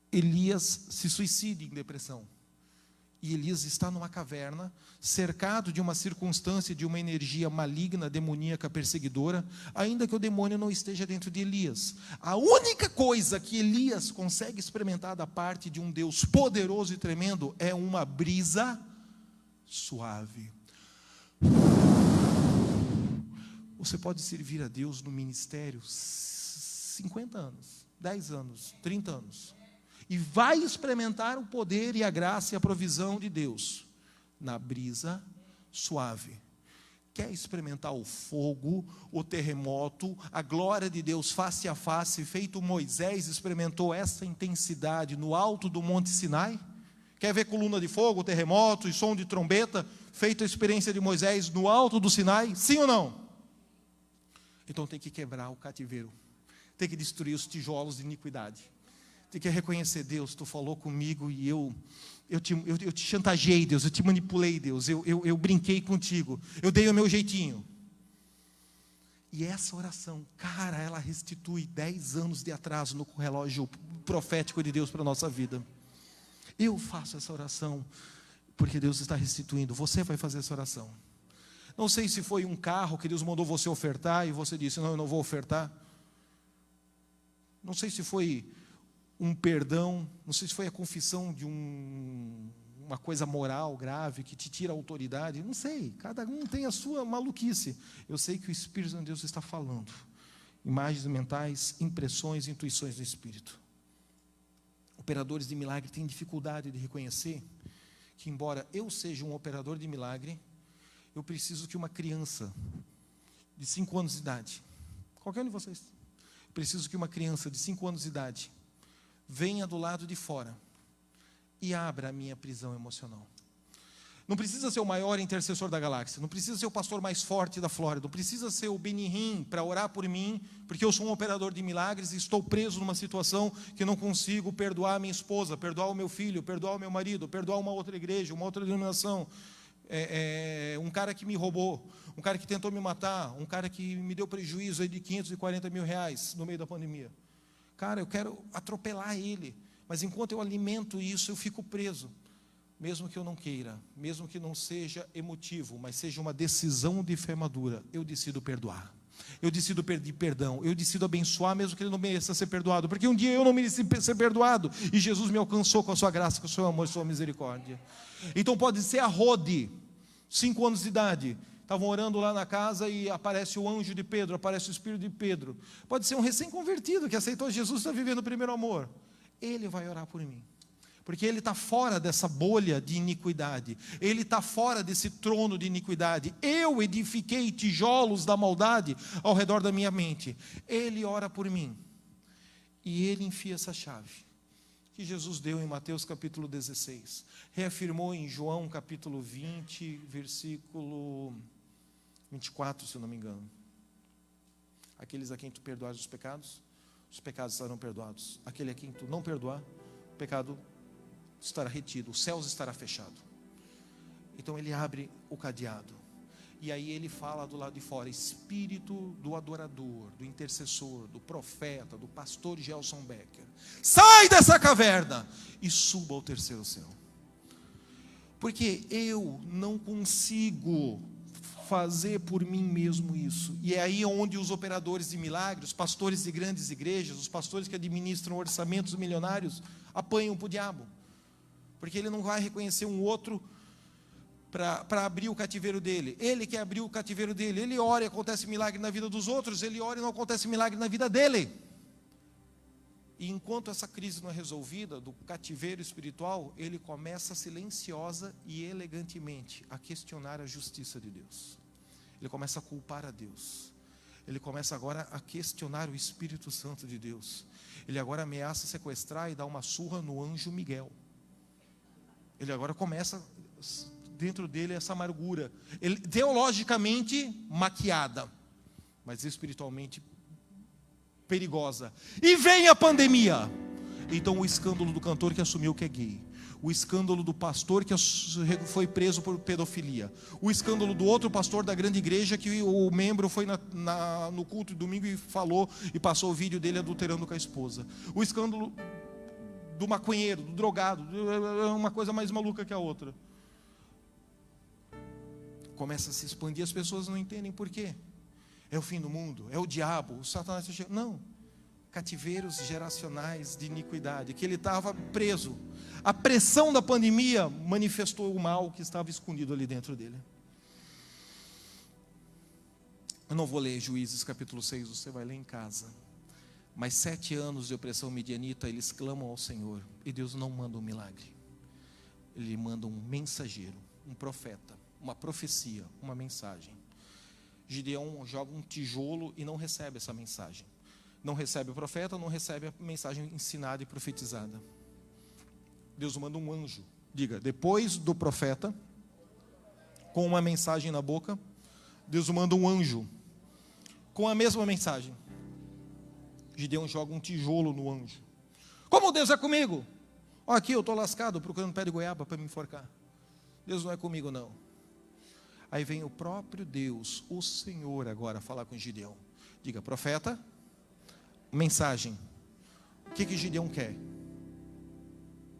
Elias se suicide em depressão. E Elias está numa caverna, cercado de uma circunstância, de uma energia maligna, demoníaca, perseguidora, ainda que o demônio não esteja dentro de Elias. A única coisa que Elias consegue experimentar da parte de um Deus poderoso e tremendo é uma brisa suave. Você pode servir a Deus no ministério 50 anos, 10 anos, 30 anos. E vai experimentar o poder e a graça e a provisão de Deus na brisa suave. Quer experimentar o fogo, o terremoto, a glória de Deus face a face, feito Moisés experimentou essa intensidade no alto do Monte Sinai? Quer ver coluna de fogo, terremoto e som de trombeta, feito a experiência de Moisés no alto do Sinai? Sim ou não? Então tem que quebrar o cativeiro, tem que destruir os tijolos de iniquidade. Tem que reconhecer: Deus, tu falou comigo e eu te chantageei, Deus, eu te manipulei, Deus, eu brinquei contigo, eu dei o meu jeitinho. E essa oração, cara, ela restitui 10 anos de atraso no relógio profético de Deus para a nossa vida. Eu faço essa oração porque Deus está restituindo. Você vai fazer essa oração. Não sei se foi um carro que Deus mandou você ofertar e você disse: não, eu não vou ofertar. Não sei se foi um perdão, não sei se foi a confissão de uma coisa moral grave que te tira a autoridade, não sei, cada um tem a sua maluquice. Eu sei que o Espírito de Deus está falando, imagens mentais, impressões, intuições do Espírito. Operadores de milagre têm dificuldade de reconhecer que, embora eu seja um operador de milagre, eu preciso que uma criança de 5 anos de idade, qualquer um de vocês, preciso que uma criança de 5 anos de idade venha do lado de fora e abra a minha prisão emocional. Não precisa ser o maior intercessor da galáxia, não precisa ser o pastor mais forte da Flórida, não precisa ser o Benihim para orar por mim, porque eu sou um operador de milagres e estou preso numa situação que não consigo perdoar a minha esposa, perdoar o meu filho, perdoar o meu marido, perdoar uma outra igreja, uma outra denominação, um cara que me roubou, um cara que tentou me matar, um cara que me deu prejuízo aí de 540 mil reais no meio da pandemia. Cara, eu quero atropelar ele, mas enquanto eu alimento isso, eu fico preso. Mesmo que eu não queira, mesmo que não seja emotivo, mas seja uma decisão de fé madura, eu decido perdoar. Eu decido pedir perdão, eu decido abençoar, mesmo que ele não mereça ser perdoado, porque um dia eu não mereci ser perdoado, e Jesus me alcançou com a sua graça, com o seu amor, com a sua misericórdia. Então pode ser a Rode, 5 anos de idade, estavam orando lá na casa e aparece o anjo de Pedro, aparece o Espírito de Pedro. Pode ser um recém-convertido que aceitou Jesus, está vivendo o primeiro amor. Ele vai orar por mim, porque ele está fora dessa bolha de iniquidade, ele está fora desse trono de iniquidade. Eu edifiquei tijolos da maldade ao redor da minha mente. Ele ora por mim e ele enfia essa chave que Jesus deu em Mateus capítulo 16, reafirmou em João capítulo 20, versículo 24, se eu não me engano. Aqueles a quem tu perdoares os pecados estarão perdoados. Aquele a quem tu não perdoar, o pecado estará retido, os céus estará fechado. Então ele abre o cadeado. E aí ele fala do lado de fora: espírito do adorador, do intercessor, do profeta, do pastor Gelson Becker, sai dessa caverna e suba ao terceiro céu. Porque eu não consigo fazer por mim mesmo isso. E é aí onde os operadores de milagres, os pastores de grandes igrejas, os pastores que administram orçamentos milionários, apanham para o diabo. Porque ele não vai reconhecer um outro para abrir o cativeiro dele. Ele quer abrir o cativeiro dele. Ele ora e acontece milagre na vida dos outros. Ele ora e não acontece milagre na vida dele. E enquanto essa crise não é resolvida, do cativeiro espiritual, ele começa silenciosa e elegantemente a questionar a justiça de Deus. Ele começa a culpar a Deus. Ele começa agora a questionar o Espírito Santo de Deus. Ele agora ameaça sequestrar e dar uma surra no anjo Miguel. Ele agora começa dentro dele essa amargura, ele, teologicamente maquiada, mas espiritualmente perigosa. E vem a pandemia. Então o escândalo do cantor que assumiu que é gay, o escândalo do pastor que foi preso por pedofilia, o escândalo do outro pastor da grande igreja que o membro foi no culto de domingo e falou e passou o vídeo dele adulterando com a esposa, o escândalo do maconheiro, do drogado, uma coisa mais maluca que a outra. Começa a se expandir, as pessoas não entendem por quê. É o fim do mundo, é o diabo, o Satanás. Não, cativeiros geracionais de iniquidade, que ele estava preso. A pressão da pandemia manifestou o mal que estava escondido ali dentro dele. Eu não vou ler Juízes capítulo 6, você vai ler em casa. Mas 7 anos de opressão midianita, eles clamam ao Senhor, e Deus não manda um milagre. Ele manda um mensageiro, um profeta, uma profecia, uma mensagem. Gideão joga um tijolo e não recebe essa mensagem. Não recebe o profeta, não recebe a mensagem ensinada e profetizada. Deus manda um anjo. Diga, depois do profeta, com uma mensagem na boca, Deus manda um anjo, com a mesma mensagem. Gideão joga um tijolo no anjo. Como Deus é comigo? Ó, aqui eu estou lascado, procurando pé de goiaba para me enforcar. Deus não é comigo não. Aí vem o próprio Deus, o Senhor agora falar com Gideão. Diga, profeta, mensagem. O que Gideão quer?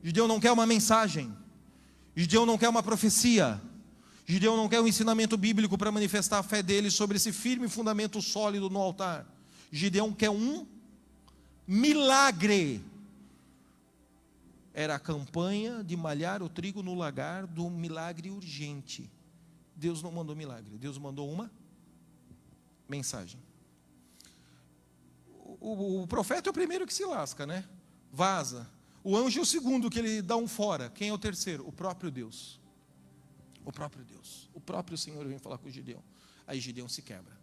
Gideão não quer uma mensagem. Gideão não quer uma profecia. Gideão não quer um ensinamento bíblico para manifestar a fé dele sobre esse firme fundamento sólido no altar. Gideão quer um milagre. Era a campanha de malhar o trigo no lagar do milagre urgente. Deus não mandou milagre, Deus mandou uma mensagem. O profeta é o primeiro que se lasca, né? Vaza. O anjo é o segundo que ele dá um fora. Quem é o terceiro? O próprio Deus. O próprio Deus. O próprio Senhor vem falar com Gideão. Aí Gideão se quebra.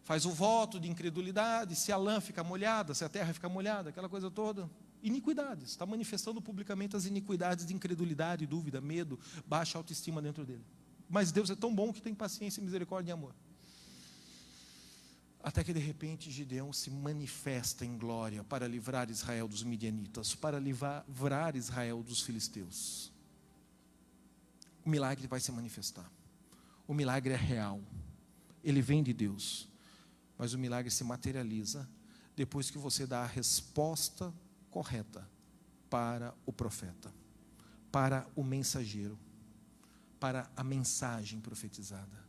Faz o voto de incredulidade, se a lã fica molhada, se a terra fica molhada, aquela coisa toda. Iniquidades. Está manifestando publicamente as iniquidades de incredulidade, dúvida, medo, baixa autoestima dentro dele. Mas Deus é tão bom que tem paciência, misericórdia e amor. Até que de repente Gideão se manifesta em glória para livrar Israel dos midianitas, para livrar Israel dos filisteus. O milagre vai se manifestar. O milagre é real. Ele vem de Deus. Mas o milagre se materializa depois que você dá a resposta correta para o profeta, para o mensageiro, para a mensagem profetizada.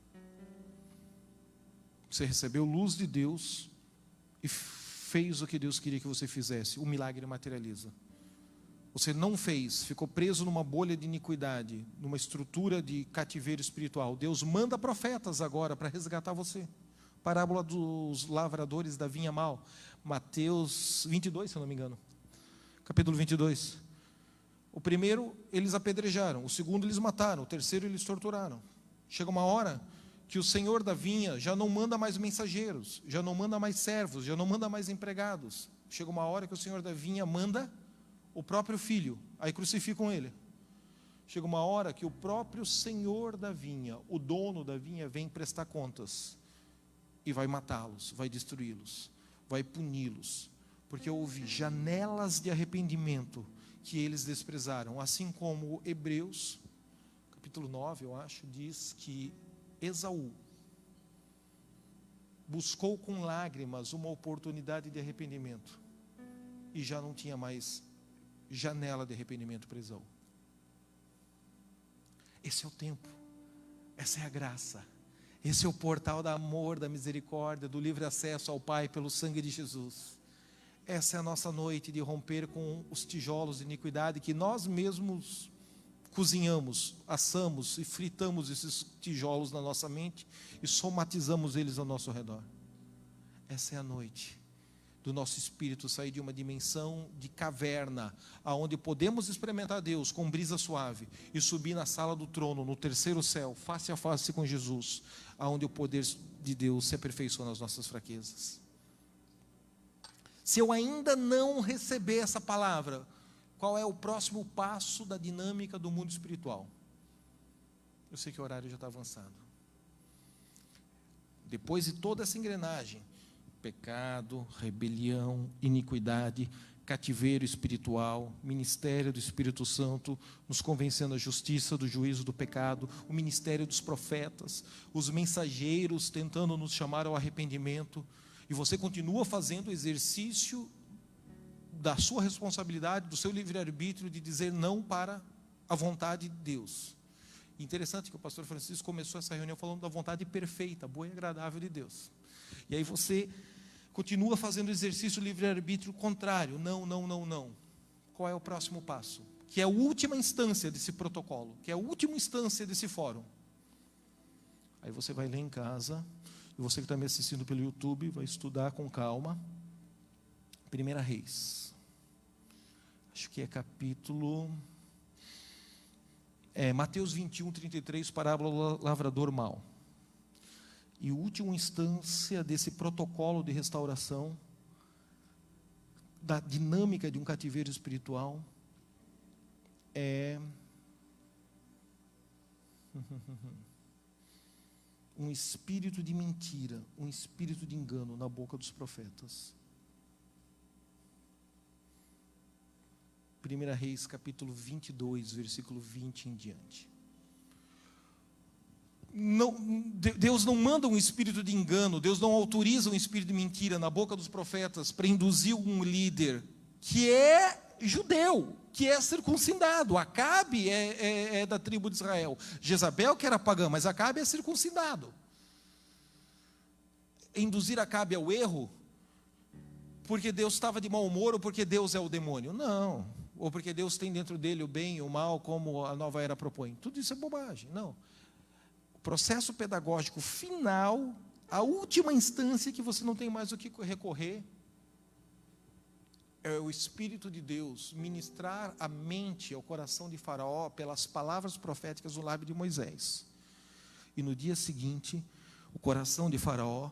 Você recebeu luz de Deus e fez o que Deus queria que você fizesse. O milagre materializa. Você não fez, ficou preso numa bolha de iniquidade, numa estrutura de cativeiro espiritual. Deus manda profetas agora para resgatar você. Parábola dos lavradores da vinha mal. Mateus 22, se eu não me engano. Capítulo 22. O primeiro eles apedrejaram, o segundo eles mataram, o terceiro eles torturaram. Chega uma hora que o Senhor da vinha já não manda mais mensageiros, já não manda mais servos, já não manda mais empregados. Chega uma hora que o Senhor da vinha manda o próprio filho, aí crucificam ele. Chega uma hora que o próprio Senhor da vinha, o dono da vinha, vem prestar contas e vai matá-los, vai destruí-los, vai puni-los, porque houve janelas de arrependimento que eles desprezaram, assim como Hebreus, capítulo 9, eu acho, diz que Esaú buscou com lágrimas uma oportunidade de arrependimento e já não tinha mais janela de arrependimento para Esaú. Esse é o tempo, essa é a graça, esse é o portal do amor, da misericórdia, do livre acesso ao Pai pelo sangue de Jesus. Essa é a nossa noite de romper com os tijolos de iniquidade que nós mesmos cozinhamos, assamos e fritamos esses tijolos na nossa mente e somatizamos eles ao nosso redor. Essa é a noite do nosso espírito sair de uma dimensão de caverna, aonde podemos experimentar Deus com brisa suave e subir na sala do trono, no terceiro céu, face a face com Jesus, aonde o poder de Deus se aperfeiçoa nas nossas fraquezas. Se eu ainda não receber essa palavra, qual é o próximo passo da dinâmica do mundo espiritual? Eu sei que o horário já está avançado. Depois de toda essa engrenagem, pecado, rebelião, iniquidade, cativeiro espiritual, ministério do Espírito Santo, nos convencendo da justiça, do juízo, do pecado, o ministério dos profetas, os mensageiros tentando nos chamar ao arrependimento, e você continua fazendo o exercício da sua responsabilidade, do seu livre-arbítrio, de dizer não para a vontade de Deus. Interessante que o pastor Francisco começou essa reunião falando da vontade perfeita, boa e agradável de Deus. E aí você continua fazendo o exercício livre-arbítrio contrário. Não, não, não, não. Qual é o próximo passo? Que é a última instância desse protocolo, que é a última instância desse fórum. Aí você vai ler em casa, e você que está me assistindo pelo YouTube, vai estudar com calma. 1 Reis. Acho que é capítulo... Mateus 21, 33, parábola do lavrador mau. E a última instância desse protocolo de restauração, da dinâmica de um cativeiro espiritual, é um espírito de mentira, um espírito de engano na boca dos profetas. 1 Reis, capítulo 22, versículo 20 em diante. Não, Deus não manda um espírito de engano, Deus não autoriza um espírito de mentira na boca dos profetas para induzir um líder que é judeu, que é circuncidado. Acabe é da tribo de Israel. Jezabel que era pagã, mas Acabe é circuncidado. Induzir Acabe ao erro porque Deus estava de mau humor ou porque Deus é o demônio? Não. Ou porque Deus tem dentro dele o bem e o mal, como a nova era propõe. Tudo isso é bobagem. Não. O processo pedagógico final, a última instância que você não tem mais o que recorrer, é o Espírito de Deus ministrar a mente, ao coração de Faraó, pelas palavras proféticas do lábio de Moisés. E no dia seguinte, o coração de Faraó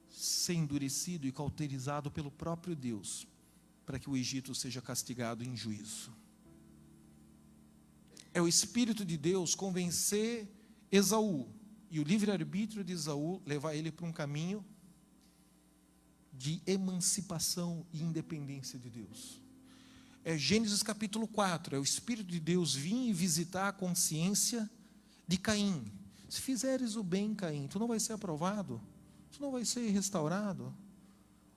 ser endurecido e cauterizado pelo próprio Deus, para que o Egito seja castigado em juízo. É o Espírito de Deus convencer Esaú, e o livre-arbítrio de Esaú levar ele para um caminho de emancipação e independência de Deus. É Gênesis capítulo 4, é o Espírito de Deus vir e visitar a consciência de Caim. Se fizeres o bem, Caim, tu não vai ser aprovado, tu não vai ser restaurado.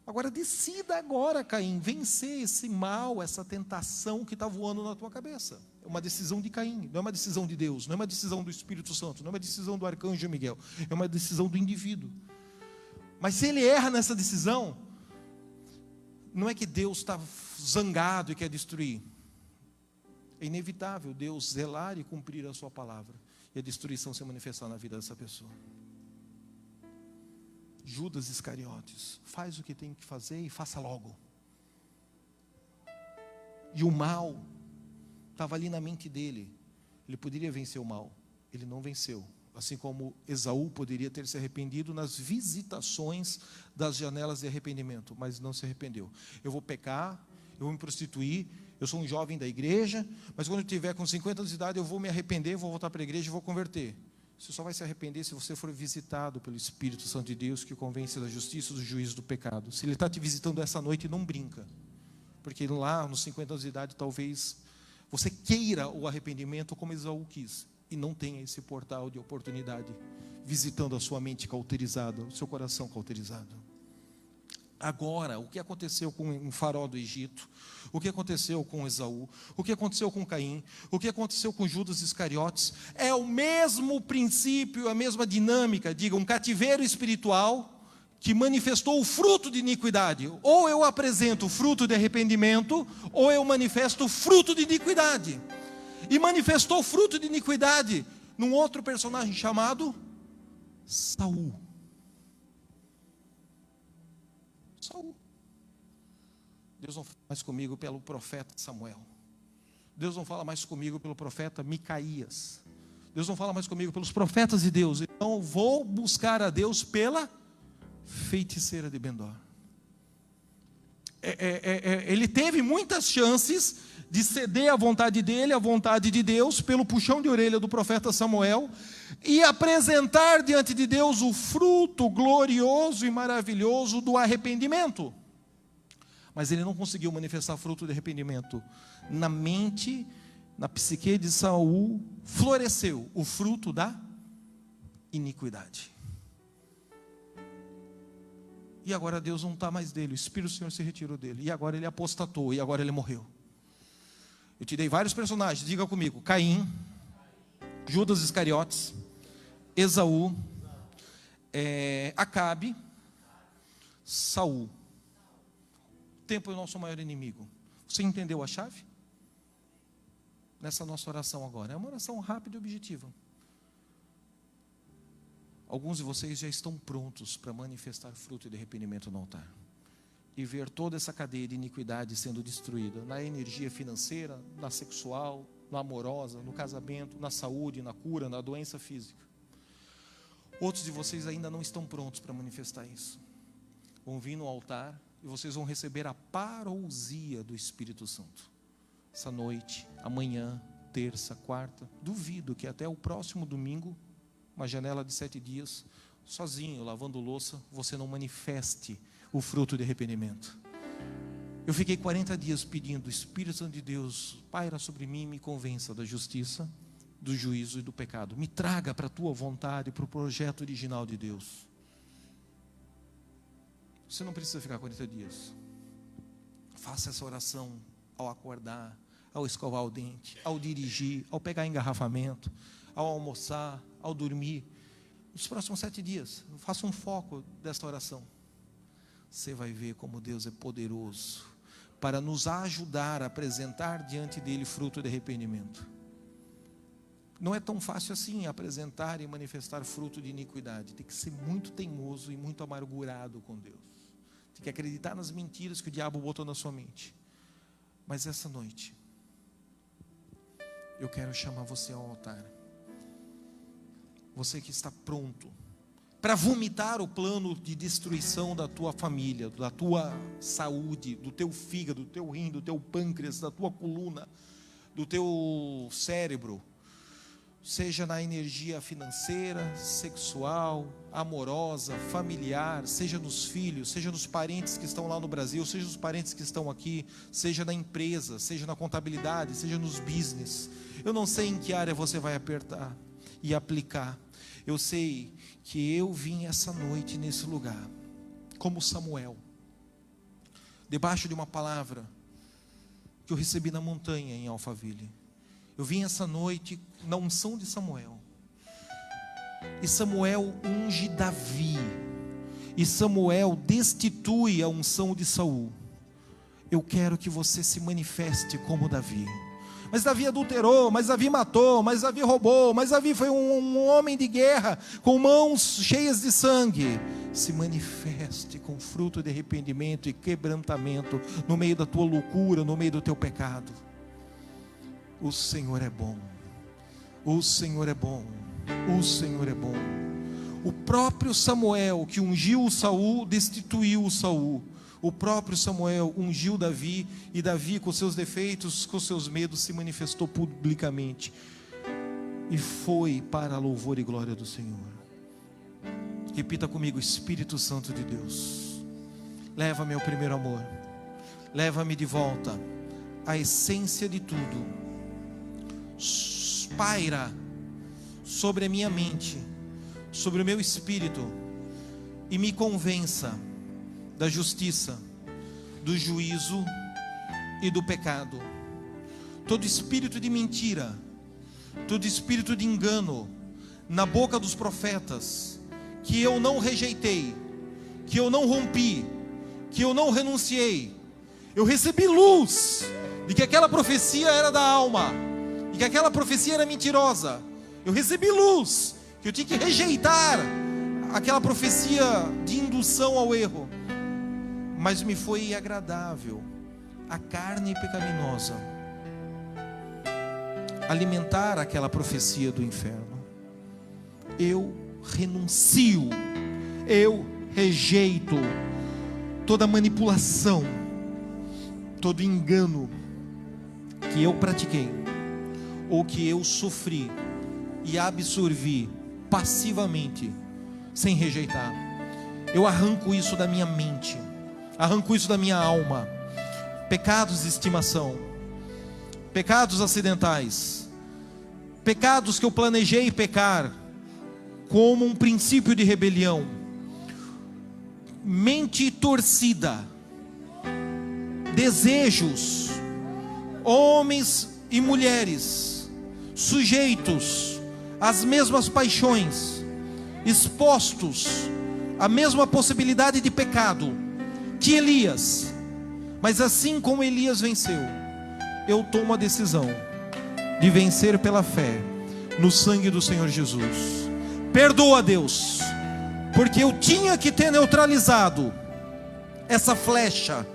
Agora decida agora, Caim, vencer esse mal, essa tentação que está voando na tua cabeça. É uma decisão de Caim, não é uma decisão de Deus, não é uma decisão do Espírito Santo, não é uma decisão do arcanjo Miguel, é uma decisão do indivíduo. Mas se ele erra nessa decisão, não é que Deus está zangado e quer destruir. É inevitável Deus zelar e cumprir a sua palavra, e a destruição se manifestar na vida dessa pessoa. Judas Iscariotes, faz o que tem que fazer e faça logo. E o mal estava ali na mente dele. Ele poderia vencer o mal, ele não venceu. Assim como Esaú poderia ter se arrependido nas visitações das janelas de arrependimento, mas não se arrependeu. Eu vou pecar, eu vou me prostituir, eu sou um jovem da igreja, mas quando eu tiver com 50 anos de idade eu vou me arrepender, vou voltar para a igreja e vou converter. Você só vai se arrepender se você for visitado pelo Espírito Santo de Deus, que convence da justiça e do juízo do pecado. Se Ele está te visitando essa noite, não brinca. Porque lá, nos 50 anos de idade, talvez você queira o arrependimento como Esaú quis, e não tenha esse portal de oportunidade visitando a sua mente cauterizada, o seu coração cauterizado. Agora, o que aconteceu com o faraó do Egito, o que aconteceu com Esaú, o que aconteceu com Caim, o que aconteceu com Judas Iscariotes, é o mesmo princípio, a mesma dinâmica, diga, um cativeiro espiritual que manifestou o fruto de iniquidade. Ou eu apresento o fruto de arrependimento, ou eu manifesto o fruto de iniquidade. E manifestou o fruto de iniquidade num outro personagem chamado Saul. Deus não fala mais comigo pelo profeta Samuel. Deus não fala mais comigo pelo profeta Micaías. Deus não fala mais comigo pelos profetas de Deus. Então eu vou buscar a Deus pela feiticeira de Ben-dor. Ele teve muitas chances de ceder à vontade dele, à vontade de Deus, pelo puxão de orelha do profeta Samuel, e apresentar diante de Deus o fruto glorioso e maravilhoso do arrependimento. Mas ele não conseguiu manifestar fruto de arrependimento. Na mente, na psique de Saul, floresceu o fruto da iniquidade. E agora Deus não está mais dele, o Espírito do Senhor se retirou dele. E agora ele apostatou, e agora ele morreu. Eu te dei vários personagens, diga comigo: Caim, Judas Iscariotes, Esaú, Acabe, Saul. O tempo é o nosso maior inimigo. Você entendeu a chave? Nessa nossa oração agora. É uma oração rápida e objetiva. Alguns de vocês já estão prontos para manifestar fruto de arrependimento no altar. E ver toda essa cadeia de iniquidade sendo destruída. Na energia financeira, na sexual, na amorosa, no casamento, na saúde, na cura, na doença física. Outros de vocês ainda não estão prontos para manifestar isso. Vão vir no altar e vocês vão receber a parousia do Espírito Santo. Essa noite, amanhã, terça, quarta. Duvido que até o próximo domingo, uma janela de 7 dias, sozinho, lavando louça, você não manifeste o fruto de arrependimento. Eu fiquei 40 dias pedindo: Espírito Santo de Deus, paira sobre mim e me convença da justiça, do juízo e do pecado. Me traga para a tua vontade, para o projeto original de Deus. Você não precisa ficar 40 dias. Faça essa oração ao acordar, ao escovar o dente, ao dirigir, ao pegar engarrafamento, ao almoçar, ao dormir. Nos próximos 7 dias, faça um foco desta oração. Você vai ver como Deus é poderoso para nos ajudar a apresentar diante dele fruto de arrependimento. Não é tão fácil assim apresentar e manifestar fruto de iniquidade. Tem que ser muito teimoso e muito amargurado com Deus. Tem que acreditar nas mentiras que o diabo botou na sua mente. Mas essa noite, eu quero chamar você ao altar. Você que está pronto para vomitar o plano de destruição da tua família, da tua saúde, do teu fígado, do teu rim, do teu pâncreas, da tua coluna, do teu cérebro, seja na energia financeira, sexual, amorosa, familiar, seja nos filhos, seja nos parentes que estão lá no Brasil, seja nos parentes que estão aqui, seja na empresa, seja na contabilidade, seja nos business. Eu não sei em que área você vai apertar e aplicar. Eu sei que eu vim essa noite nesse lugar, como Samuel, debaixo de uma palavra que eu recebi na montanha em Alphaville. Eu vim essa noite na unção de Samuel. E Samuel unge Davi. E Samuel destitui a unção de Saul. Eu quero que você se manifeste como Davi. Mas Davi adulterou, mas Davi matou, mas Davi roubou, mas Davi foi um homem de guerra, com mãos cheias de sangue. Se manifeste com fruto de arrependimento e quebrantamento, no meio da tua loucura, no meio do teu pecado. O Senhor é bom, o Senhor é bom, o Senhor é bom. O próprio Samuel que ungiu o Saul, destituiu o Saul. O próprio Samuel ungiu Davi, e Davi, com seus defeitos, com seus medos, se manifestou publicamente, e foi para a louvor e glória do Senhor. Repita comigo: Espírito Santo de Deus, leva-me ao primeiro amor, leva-me de volta à essência de tudo. Paira sobre a minha mente, sobre o meu espírito e me convença da justiça, do juízo e do pecado. Todo espírito de mentira, todo espírito de engano na boca dos profetas, que eu não rejeitei, que eu não rompi, que eu não renunciei. Eu recebi luz de que aquela profecia era da alma, de que aquela profecia era mentirosa. Eu recebi luz que eu tinha que rejeitar aquela profecia de indução ao erro. Mas me foi agradável a carne pecaminosa alimentar aquela profecia do inferno. Eu renuncio, eu rejeito toda manipulação, todo engano que eu pratiquei ou que eu sofri e absorvi passivamente, sem rejeitar. Eu arranco isso da minha mente, arranco isso da minha alma. Pecados de estimação, pecados acidentais, pecados que eu planejei pecar como um princípio de rebelião, mente torcida, desejos, homens e mulheres sujeitos às mesmas paixões, expostos à mesma possibilidade de pecado que Elias. Mas assim como Elias venceu, eu tomo a decisão de vencer pela fé no sangue do Senhor Jesus. Perdoa, Deus, porque eu tinha que ter neutralizado essa flecha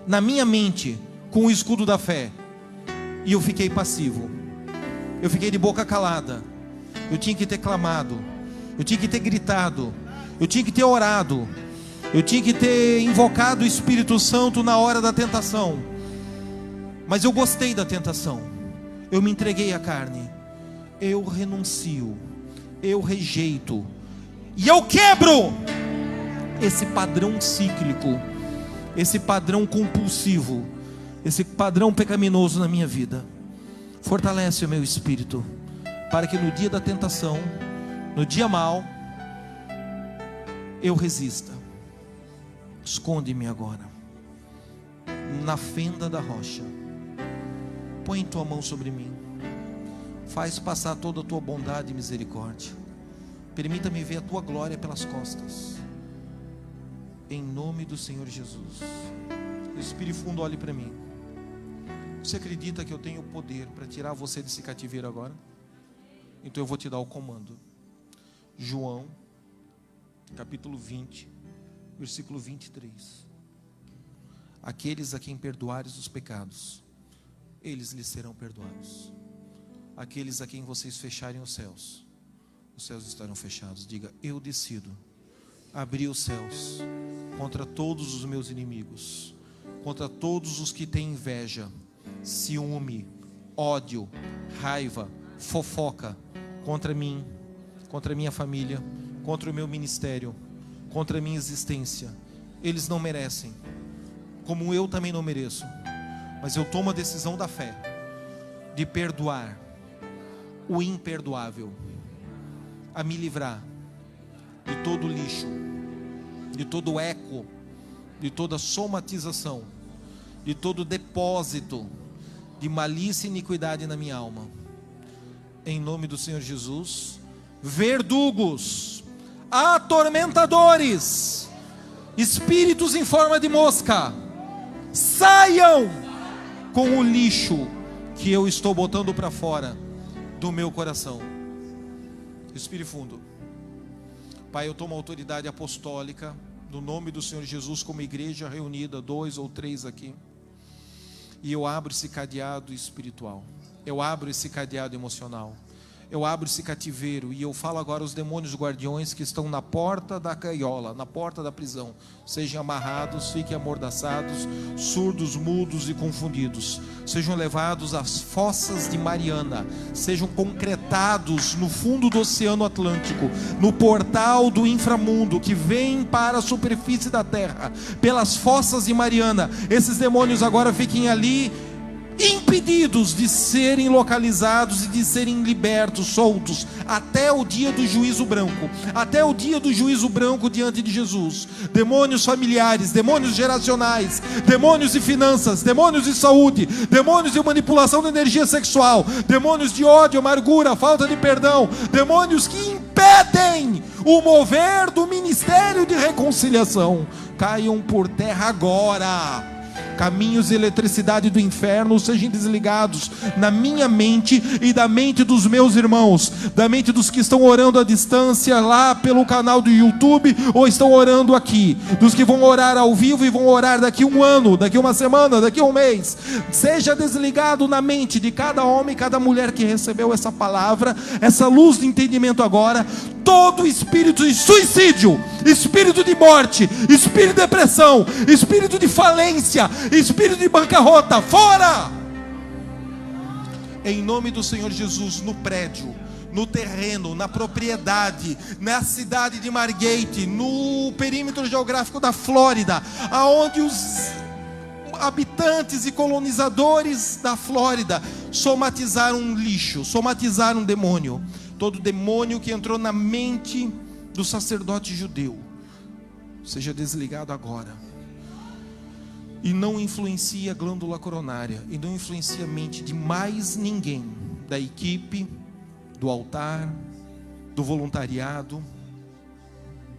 na minha mente com o escudo da fé, e eu fiquei passivo, eu fiquei de boca calada. Eu tinha que ter clamado, eu tinha que ter gritado, eu tinha que ter orado, eu tinha que ter invocado o Espírito Santo na hora da tentação. Mas eu gostei da tentação, eu me entreguei à carne, eu renuncio, eu rejeito, e eu quebro esse padrão cíclico, esse padrão compulsivo, esse padrão pecaminoso na minha vida. Fortalece o meu espírito, para que no dia da tentação, no dia mau, eu resista. Esconde-me agora na fenda da rocha, põe tua mão sobre mim, faz passar toda a tua bondade e misericórdia, permita-me ver a tua glória pelas costas, em nome do Senhor Jesus. Respire fundo, olhe para mim. Você acredita que eu tenho poder para tirar você desse cativeiro agora? Então eu vou te dar o comando. João, capítulo 20, versículo 23. Aqueles a quem perdoares os pecados, eles lhes serão perdoados. Aqueles a quem vocês fecharem os céus estarão fechados. Diga: eu decido abrir os céus contra todos os meus inimigos, contra todos os que têm inveja, ciúme, ódio, raiva, fofoca contra mim, contra a minha família, contra o meu ministério, contra a minha existência. Eles não merecem, como eu também não mereço, mas eu tomo a decisão da fé de perdoar o imperdoável, a me livrar de todo lixo, de todo eco, de toda somatização, de todo depósito de malícia e iniquidade na minha alma. Em nome do Senhor Jesus, verdugos, atormentadores, espíritos em forma de mosca, saiam com o lixo que eu estou botando para fora do meu coração. Respire fundo. Pai, eu tomo a autoridade apostólica no nome do Senhor Jesus, como igreja reunida, 2 ou 3 aqui, e eu abro esse cadeado espiritual, eu abro esse cadeado emocional, eu abro esse cativeiro, e eu falo agora aos demônios guardiões que estão na porta da gaiola, na porta da prisão: sejam amarrados, fiquem amordaçados, surdos, mudos e confundidos, sejam levados às fossas de Mariana, sejam concretados no fundo do Oceano Atlântico, no portal do inframundo que vem para a superfície da terra, pelas fossas de Mariana. Esses demônios agora fiquem ali impedidos de serem localizados e de serem libertos, soltos, até o dia do juízo branco, até o dia do juízo branco diante de Jesus. Demônios familiares, demônios geracionais, demônios de finanças, demônios de saúde, demônios de manipulação de energia sexual, demônios de ódio, amargura, falta de perdão, demônios que impedem o mover do ministério de reconciliação, caiam por terra agora. Caminhos de eletricidade do inferno sejam desligados na minha mente e da mente dos meus irmãos, da mente dos que estão orando à distância lá pelo canal do YouTube ou estão orando aqui, dos que vão orar ao vivo e vão orar daqui um ano, daqui uma semana, daqui um mês. Seja desligado na mente de cada homem e cada mulher que recebeu essa palavra, essa luz de entendimento agora, todo espírito de suicídio, espírito de morte, espírito de depressão, espírito de falência, espírito de bancarrota, fora! Em nome do Senhor Jesus, no prédio, no terreno, na propriedade, na cidade de Margate, no perímetro geográfico da Flórida, aonde os habitantes e colonizadores da Flórida somatizaram um lixo, somatizaram um demônio. Todo demônio que entrou na mente do sacerdote judeu, seja desligado agora. E não influencia a glândula coronária, e não influencia a mente de mais ninguém, da equipe, do altar, do voluntariado,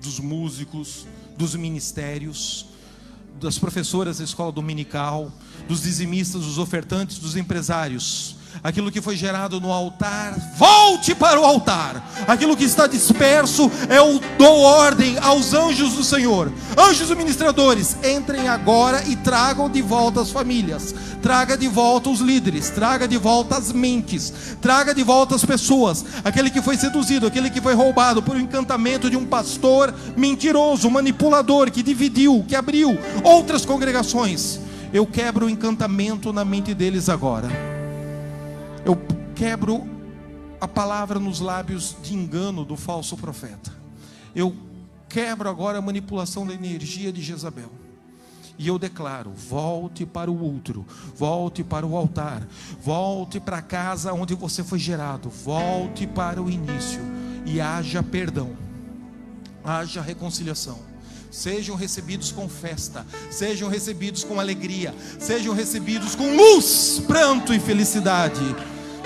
dos músicos, dos ministérios, das professoras da escola dominical, dos dizimistas, dos ofertantes, dos empresários. Aquilo que foi gerado no altar, volte para o altar. Aquilo que está disperso, eu dou ordem aos anjos do Senhor, anjos ministradores, entrem agora e tragam de volta as famílias, traga de volta os líderes, traga de volta as mentes, traga de volta as pessoas. Aquele que foi seduzido, aquele que foi roubado por um encantamento de um pastor mentiroso, manipulador, que dividiu, que abriu outras congregações, eu quebro o encantamento na mente deles agora. Eu quebro a palavra nos lábios de engano do falso profeta. Eu quebro agora a manipulação da energia de Jezabel. E eu declaro: volte para o outro, volte para o altar, volte para a casa onde você foi gerado, volte para o início e haja perdão, haja reconciliação. Sejam recebidos com festa, sejam recebidos com alegria, sejam recebidos com luz, pranto e felicidade.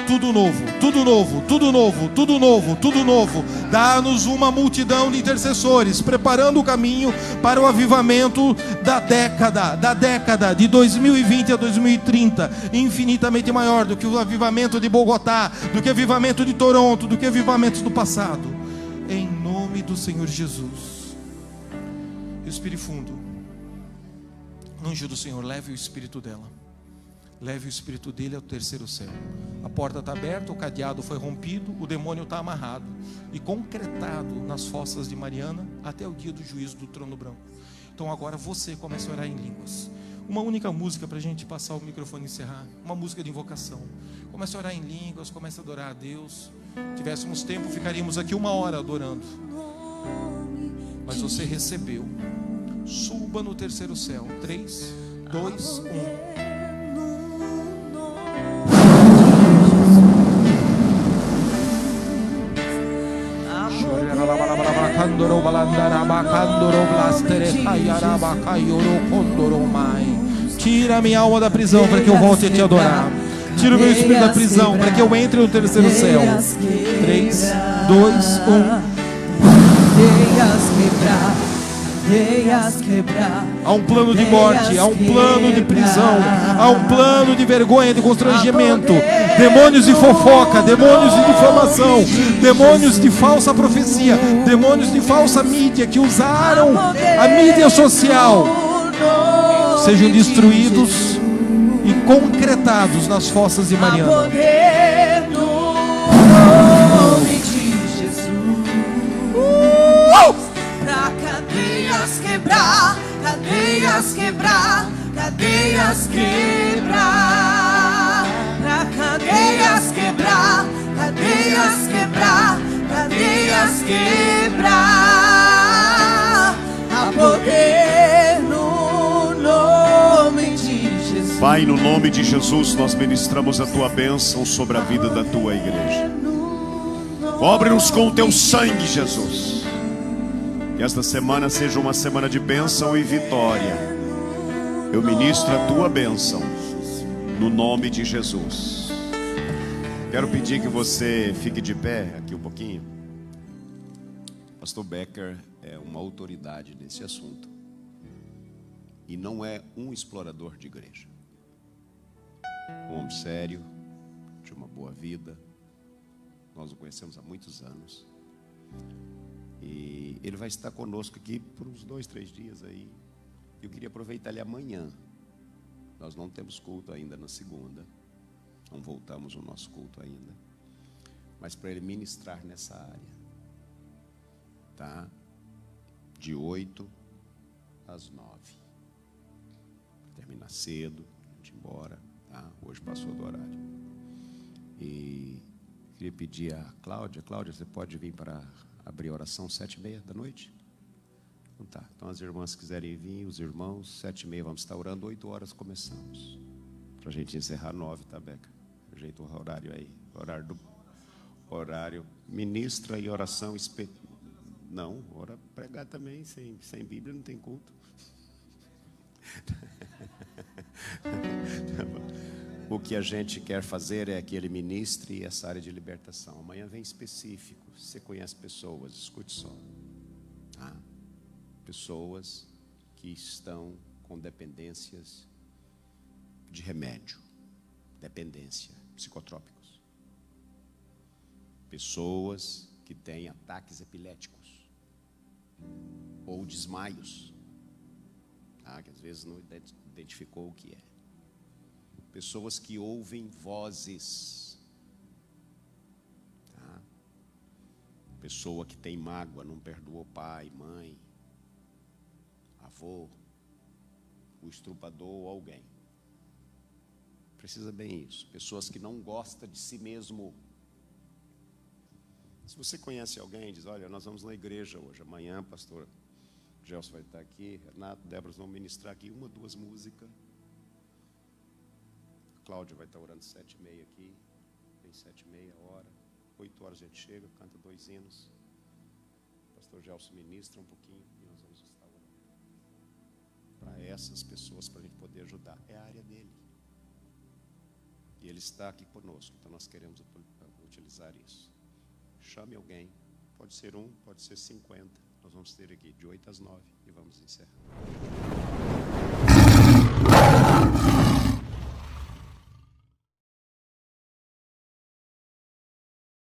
Tudo novo, tudo novo, tudo novo, tudo novo, tudo novo. Dá-nos uma multidão de intercessores, preparando o caminho para o avivamento da década de 2020 a 2030, infinitamente maior do que o avivamento de Bogotá, do que o avivamento de Toronto, do que o avivamento do passado. Em nome do Senhor Jesus. Respire fundo. Anjo do Senhor, leve o espírito dela, leve o espírito dele ao terceiro céu. A porta está aberta, o cadeado foi rompido, o demônio está amarrado e concretado nas fossas de Mariana até o dia do juízo do trono branco. Então agora você começa a orar em línguas. Uma única música para a gente passar o microfone e encerrar. Uma música de invocação. Comece a orar em línguas, comece a adorar a Deus. Se tivéssemos tempo, ficaríamos aqui 1 hora adorando. Mas você recebeu. Suba no terceiro céu. 3, 2, 1. Tira minha alma da prisão para que eu volte a te adorar. Tira o meu espírito da prisão para que eu entre no terceiro céu. 3, 2, 1. Há um plano de morte, há um plano de prisão, há um plano de vergonha, de constrangimento, demônios de fofoca, demônios de difamação, demônios de falsa profecia, demônios de falsa mídia que usaram a mídia social, sejam destruídos e concretados nas fossas de Mariana. Cadeias quebrar, cadeias quebrar, pra cadeias quebrar, cadeias quebrar, cadeias quebrar, a poder no nome de Jesus. Pai, Pai, no nome de Jesus, nós ministramos a tua bênção sobre a vida da tua igreja. Cobre-nos com o teu sangue, Jesus. Que esta semana seja uma semana de bênção e vitória. Eu ministro a tua bênção no nome de Jesus. Quero pedir que você fique de pé aqui um pouquinho. Pastor Becker é uma autoridade nesse assunto e não é um explorador de igreja. Um homem sério, de uma boa vida. Nós o conhecemos há muitos anos. E ele vai estar conosco aqui por uns 2, 3 dias aí. Eu queria aproveitar ele amanhã. Nós não temos culto ainda na segunda. Não voltamos o nosso culto ainda. Mas para ele ministrar nessa área. Tá? De 8 às 9. Terminar cedo, a gente ir embora. Tá? Hoje passou do horário. E queria pedir a Cláudia. Cláudia, você pode vir para abrir a oração 7h30 da noite? Então tá. Então as irmãs quiserem vir, os irmãos, 7h30 vamos estar orando, 8 horas começamos. Para a gente encerrar 9, tá, Beca? Ajeita o horário aí. Horário. Ministra e oração. Não, ora pregar também, sem Bíblia não tem culto. O que a gente quer fazer é que ele ministre essa área de libertação. Amanhã vem específico. Você conhece pessoas, escute só. Tá? Pessoas que estão com dependências de remédio, dependência, psicotrópicos. Pessoas que têm ataques epiléticos ou desmaios, tá? Que às vezes não identificou o que é. Pessoas que ouvem vozes, tá? Pessoa que tem mágoa, não perdoou pai, mãe, avô, o estuprador ou alguém. Precisa bem isso. Pessoas que não gostam de si mesmo. Se você conhece alguém, diz: olha, nós vamos na igreja hoje, amanhã, pastor Gelson vai estar aqui, Renato, Débora vão ministrar aqui 1 ou 2 músicas. Cláudia vai estar orando 7h30 aqui, tem 7h30 hora, 8 horas a gente chega, canta 2 hinos. Pastor Gelson ministra um pouquinho e nós vamos estar orando. Para essas pessoas, para a gente poder ajudar, é a área dele. E ele está aqui conosco, então nós queremos utilizar isso. Chame alguém, pode ser 1, pode ser 50. Nós vamos ter aqui de 8 às 9 e vamos encerrar.